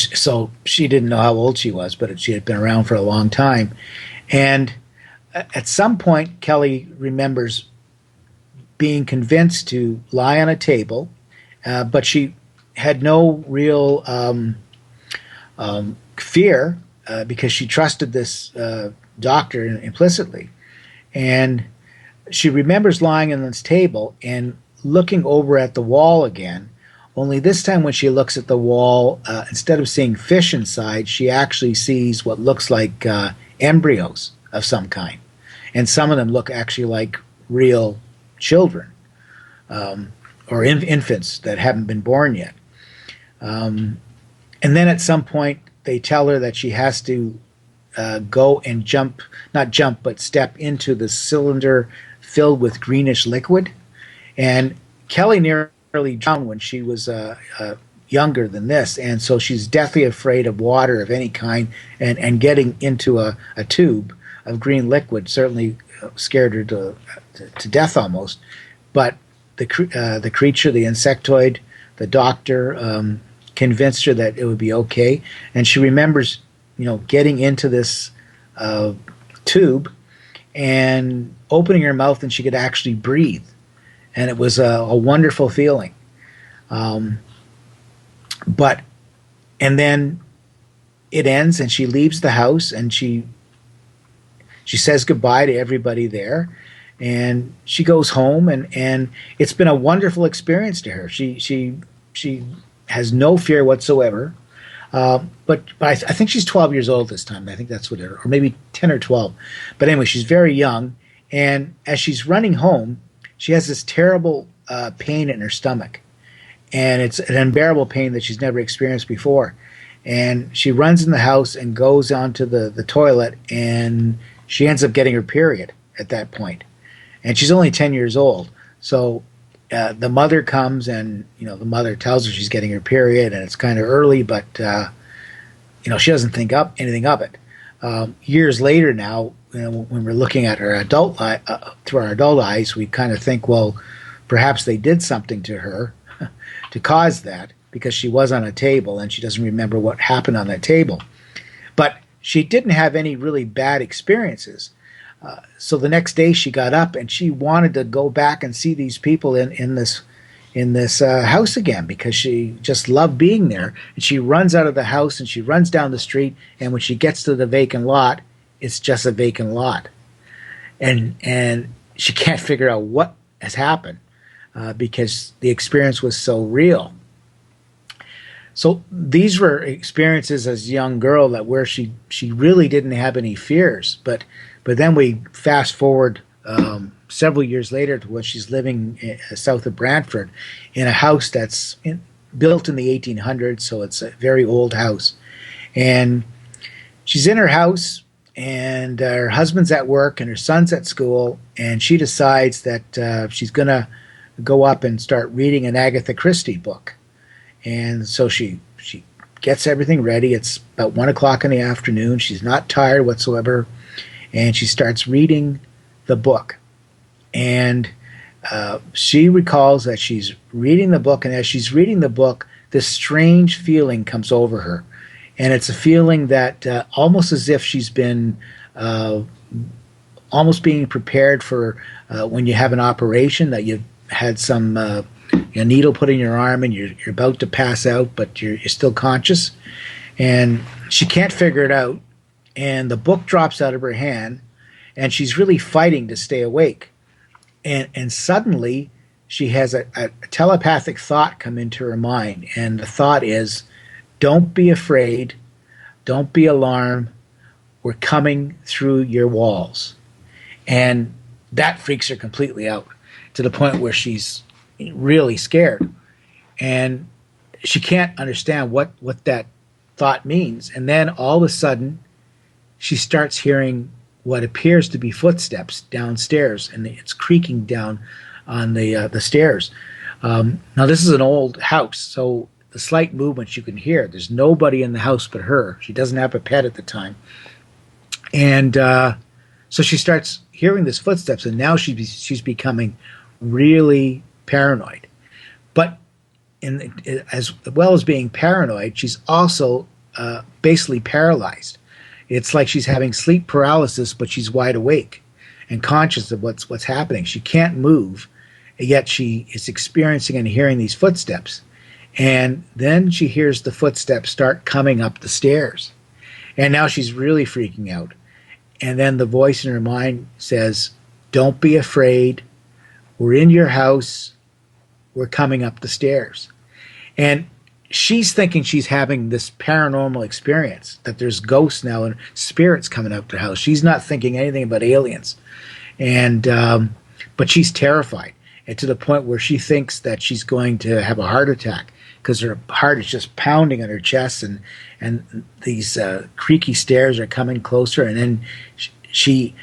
she didn't know how old she was, but she had been around for a long time. And at some point, Kelly remembers being convinced to lie on a table, but she had no real fear because she trusted this doctor implicitly. And she remembers lying on this table and looking over at the wall again, only this time when she looks at the wall, instead of seeing fish inside, she actually sees what looks like embryos of some kind. And some of them look actually like real children or infants that haven't been born yet. And then at some point, they tell her that she has to go and step into the cylinder filled with greenish liquid. And Kelly nearly drowned when she was younger than this, and so she's deathly afraid of water of any kind, and getting into a tube of green liquid certainly scared her to death almost. But the creature, the insectoid, the doctor convinced her that it would be okay, and she remembers, getting into this tube and opening her mouth, and she could actually breathe, and it was a wonderful feeling. And then it ends, and she leaves the house, and she says goodbye to everybody there, and she goes home, and it's been a wonderful experience to her. She has no fear whatsoever. But I think she's 12 years old this time. I think that's what or maybe 10 or 12. But anyway, she's very young, and as she's running home, she has this terrible pain in her stomach, and it's an unbearable pain that she's never experienced before. And she runs in the house and goes onto the toilet, and she ends up getting her period at that point. And she's only 10 years old. So the mother comes, and the mother tells her she's getting her period, and it's kind of early, but she doesn't think up anything of it. Years later now, when we're looking at her through our adult eyes, we kind of think, well, perhaps they did something to her to cause that, because she was on a table and she doesn't remember what happened on that table. But she didn't have any really bad experiences. So the next day she got up and she wanted to go back and see these people in this house again, because she just loved being there. And she runs out of the house and she runs down the street. And when she gets to the vacant lot, it's just a vacant lot. And she can't figure out what has happened because the experience was so real. So these were experiences as a young girl where she really didn't have any fears. But then we fast forward several years later to when she's living south of Brantford in a house that's built in the 1800s, so it's a very old house. And she's in her house, and her husband's at work, and her son's at school, and she decides that she's going to go up and start reading an Agatha Christie book. And so she gets everything ready. It's about 1 o'clock in the afternoon. She's not tired whatsoever. And she starts reading the book. And she recalls that she's reading the book. And as she's reading the book, this strange feeling comes over her. And it's a feeling that almost as if she's been almost being prepared for when you have an operation, that you've had some a needle put in your arm and you're about to pass out, but you're still conscious. And she can't figure it out. And the book drops out of her hand, and she's really fighting to stay awake. And suddenly she has a telepathic thought come into her mind. And the thought is, don't be afraid. Don't be alarmed. We're coming through your walls. And that freaks her completely out, to the point where she's really scared. And she can't understand what that thought means. And then all of a sudden, she starts hearing what appears to be footsteps downstairs, and it's creaking down on the stairs. Now, this is an old house, so the slight movements you can hear. There's nobody in the house but her. She doesn't have a pet at the time. And so she starts hearing these footsteps, and now she's becoming really paranoid. But as well as being paranoid, she's also basically paralyzed. It's like she's having sleep paralysis, but she's wide awake and conscious of what's happening. She can't move, yet she is experiencing and hearing these footsteps. And then she hears the footsteps start coming up the stairs. And now she's really freaking out. And then the voice in her mind says, don't be afraid. We're in your house. We're coming up the stairs. And she's thinking she's having this paranormal experience, that there's ghosts now and spirits coming out to her house. She's not thinking anything about aliens. And but she's terrified, and to the point where she thinks that she's going to have a heart attack, because her heart is just pounding on her chest, and these creaky stairs are coming closer. And then she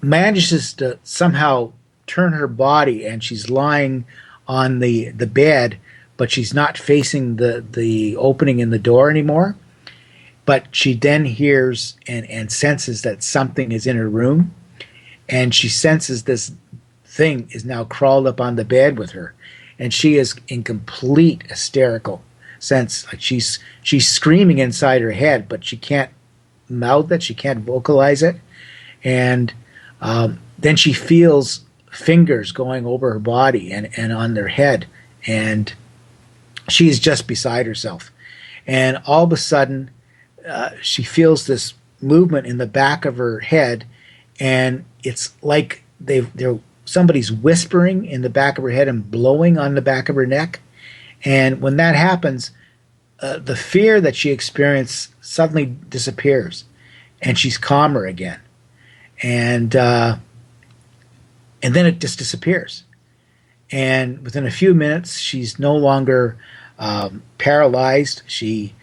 manages to somehow turn her body, and she's lying on the bed, but she's not facing the opening in the door anymore. But she then hears and senses that something is in her room, and she senses this thing is now crawled up on the bed with her, and she is in complete hysterical sense. Like she's screaming inside her head, but she can't mouth it, she can't vocalize it. And then she feels fingers going over her body and on their head, and she's just beside herself. And all of a sudden, she feels this movement in the back of her head, and it's like somebody's whispering in the back of her head and blowing on the back of her neck. And when that happens, the fear that she experienced suddenly disappears, and she's calmer again. And then it just disappears. And within a few minutes, she's no longer paralyzed. She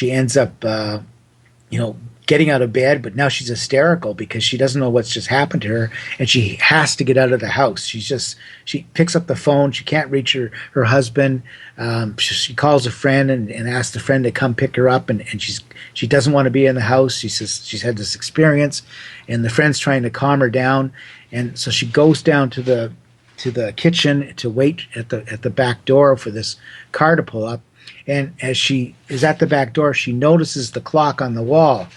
ends up, getting out of bed, but now she's hysterical because she doesn't know what's just happened to her, and she has to get out of the house. She picks up the phone. She can't reach her husband. She calls a friend and asks the friend to come pick her up, and she doesn't want to be in the house. She says she's had this experience, and the friend's trying to calm her down, and so she goes down to the kitchen to wait at the back door for this car to pull up. And as she is at the back door, she notices the clock on the wall,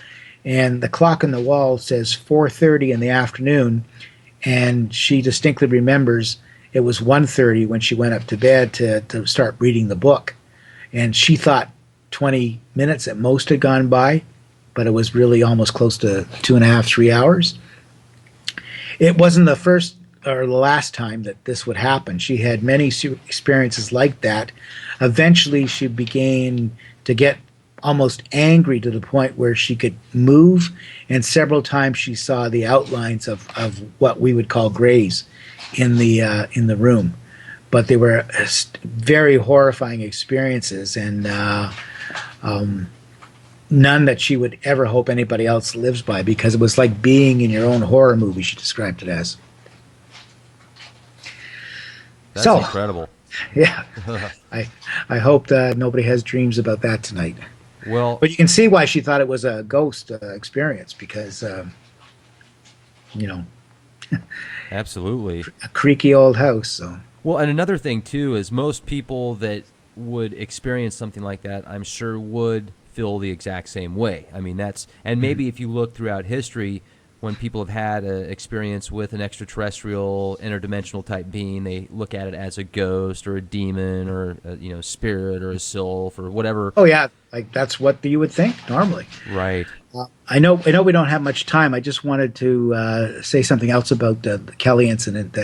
and the clock on the wall says 4:30 in the afternoon, and she distinctly remembers it was 1:30 when she went up to bed to start reading the book. And she thought 20 minutes at most had gone by, but it was really almost close to 2.5, 3 hours. It wasn't the first or the last time that this would happen. She had many experiences like that. Eventually, she began to get almost angry to the point where she could move, and several times she saw the outlines of what we would call grays in the room. But they were very horrifying experiences, and none that she would ever hope anybody else lives by, because it was like being in your own horror movie, she described it as. That's incredible. Yeah, I hope that nobody has dreams about that tonight. Well, but you can see why she thought it was a ghost experience, because absolutely, a creaky old house. So well, and another thing too is most people that would experience something like that, I'm sure, would feel the exact same way. I mean, and maybe if you look throughout history, when people have had an experience with an extraterrestrial, interdimensional type being, they look at it as a ghost or a demon or a spirit or a sylph or whatever. Oh yeah, like that's what you would think normally. Right. I know we don't have much time. I just wanted to say something else about the Kelly incident.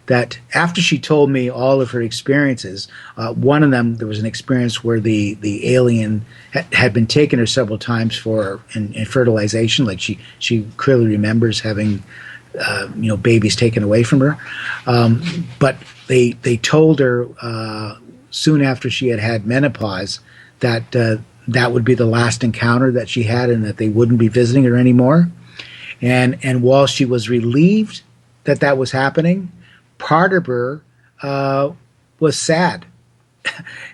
That after she told me all of her experiences, one of them, there was an experience where the alien had been taking her several times for in fertilization. Like she clearly remembers having babies taken away from her. But they told her soon after she had menopause that would be the last encounter that she had, and that they wouldn't be visiting her anymore. And while she was relieved that was happening, part of her was sad.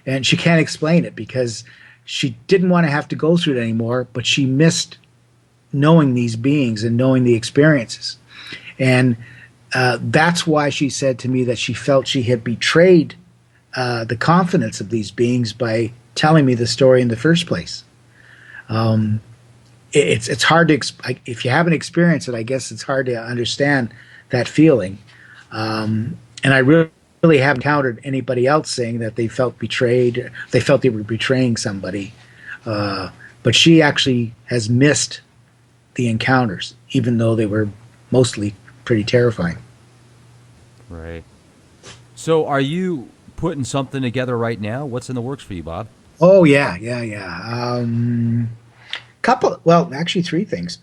And she can't explain it, because she didn't want to have to go through it anymore, but she missed knowing these beings and knowing the experiences. And that's why she said to me that she felt she had betrayed the confidence of these beings by telling me the story in the first place. It's hard to if you haven't experienced it, I guess it's hard to understand that feeling. And I really haven't encountered anybody else saying that they felt betrayed. They felt they were betraying somebody. But she actually has missed the encounters, even though they were mostly pretty terrifying. Right. So are you putting something together right now? What's in the works for you, Bob? Oh yeah. Actually 3 things.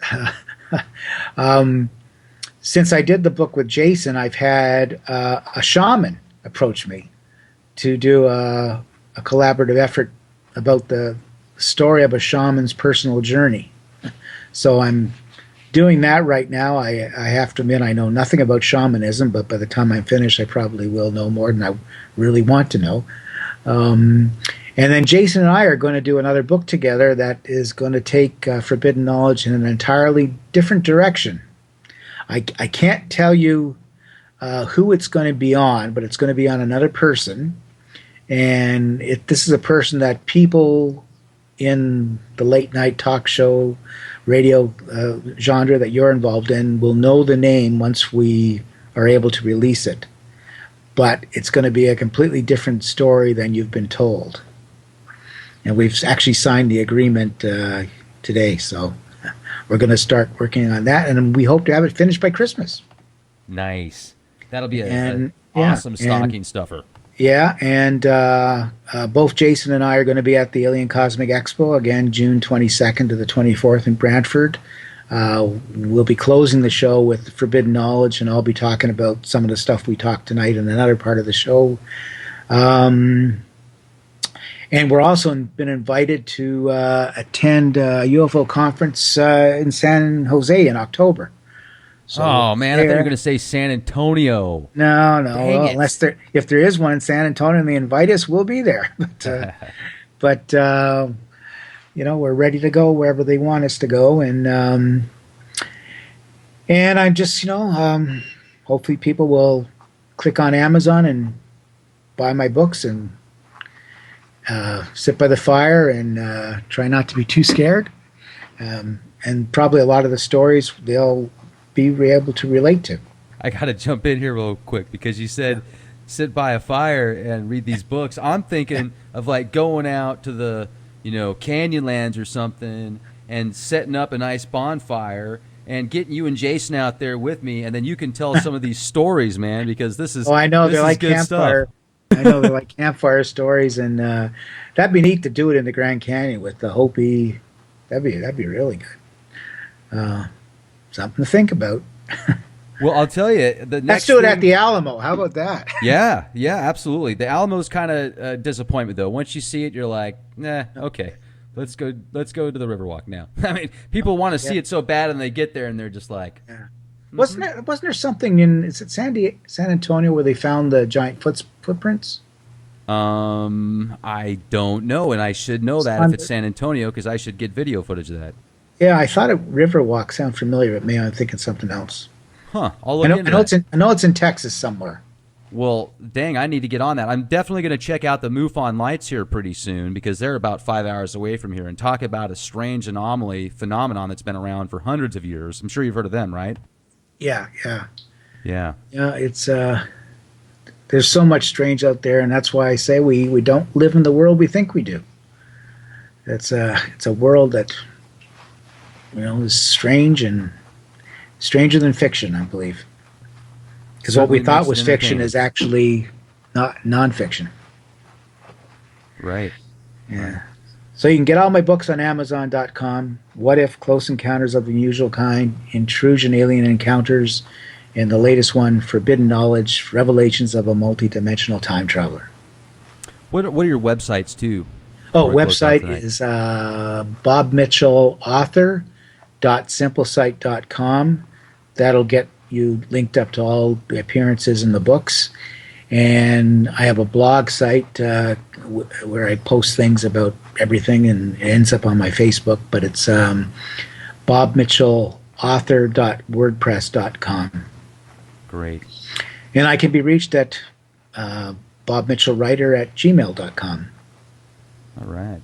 Since I did the book with Jason, I've had a shaman approach me to do a collaborative effort about the story of a shaman's personal journey. So I'm doing that right now. I have to admit I know nothing about shamanism, but by the time I'm finished, I probably will know more than I really want to know. And then Jason and I are going to do another book together that is going to take forbidden knowledge in an entirely different direction. I can't tell you who it's going to be on, but it's going to be on another person. And this is a person that people in the late night talk show radio genre that you're involved in will know the name once we are able to release it. But it's going to be a completely different story than you've been told. And we've actually signed the agreement today, so we're going to start working on that, and we hope to have it finished by Christmas. Nice. That'll be an awesome stocking stuffer. Yeah, and both Jason and I are going to be at the Alien Cosmic Expo, again, June 22nd to the 24th in Brantford. We'll be closing the show with Forbidden Knowledge, and I'll be talking about some of the stuff we talked tonight in another part of the show. And we're also been invited to attend a UFO conference in San Jose in October. So Oh man, I thought you were going to say San Antonio. no, Dang well, it. if there is one in San Antonio and they invite us, we'll be there. But we're ready to go wherever they want us to go, and I'm just hopefully people will click on Amazon and buy my books and sit by the fire and try not to be too scared. And probably a lot of the stories they'll be able to relate to. I got to jump in here real quick because you said sit by a fire and read these books. I'm thinking of like going out to the, Canyonlands or something and setting up a nice bonfire and getting you and Jason out there with me, and then you can tell some of these stories, man, because this is I know this they're is like good campfire. stuff. I know they're like campfire stories, and that'd be neat to do it in the Grand Canyon with the Hopi. That'd be really good. Something to think about. Well, I'll tell you, the next Let's do it at thing- the Alamo. How about that? Yeah, absolutely. The Alamo's kind of a disappointment, though. Once you see it, you're like, nah, okay, let's go to the Riverwalk now. I mean, people want to see it so bad, and they get there, and they're just like, Wasn't there something is it San Antonio where they found the giant footprints? I don't know, and I should know that if it's San Antonio, because I should get video footage of that. Yeah, I thought Riverwalk sounded familiar, but maybe I'm thinking something else. Huh? I'll look into that. I know it's in Texas somewhere. Well, dang, I need to get on that. I'm definitely going to check out the MUFON lights here pretty soon because they're about 5 hours away from here and talk about a strange anomaly phenomenon that's been around for hundreds of years. I'm sure you've heard of them, right? Yeah. Yeah. It's there's so much strange out there, and that's why I say we don't live in the world we think we do. It's a world that is strange and stranger than fiction, I believe. Because what we thought was fiction is actually not nonfiction. Right. Yeah. So you can get all my books on Amazon.com. What If, Close Encounters of the Unusual Kind, Intrusion, Alien Encounters, and the latest one, Forbidden Knowledge, Revelations of a Multidimensional Time Traveler. What are your websites, too? Website is bobmitchellauthor.simplesite.com. That'll get you linked up to all the appearances in the books. And I have a blog site where I post things about everything, and it ends up on my Facebook, but it's bobmitchellauthor.wordpress.com. Great. And I can be reached at bobmitchellwriter@gmail.com. All right.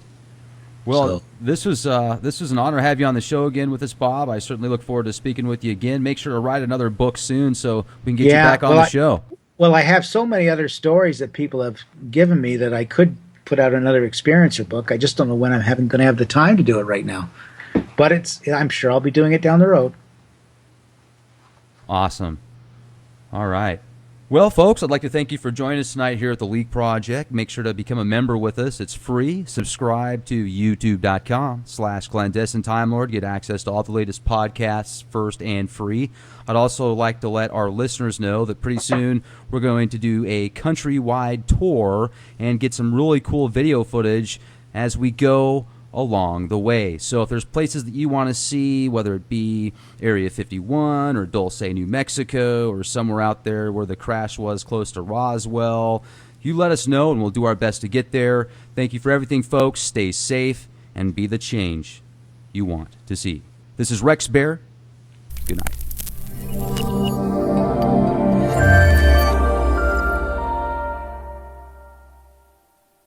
Well, this was an honor to have you on the show again with us, Bob. I certainly look forward to speaking with you again. Make sure to write another book soon so we can get you back on the show. Well, I have so many other stories that people have given me that I could put out another experiencer book. I just don't know when I'm going to have the time to do it right now. But I'm sure I'll be doing it down the road. Awesome. All right. Well, folks, I'd like to thank you for joining us tonight here at the Leak Project. Make sure to become a member with us. It's free. Subscribe to youtube.com/clandestine Time Lord. Get access to all the latest podcasts first and free. I'd also like to let our listeners know that pretty soon we're going to do a countrywide tour and get some really cool video footage as we go along the way. So if there's places that you want to see, whether it be Area 51 or Dulce, New Mexico, or somewhere out there where the crash was close to Roswell, you let us know and we'll do our best to get there. Thank you for everything, folks. Stay safe and be the change you want to see. This is Rex Bear. Good night.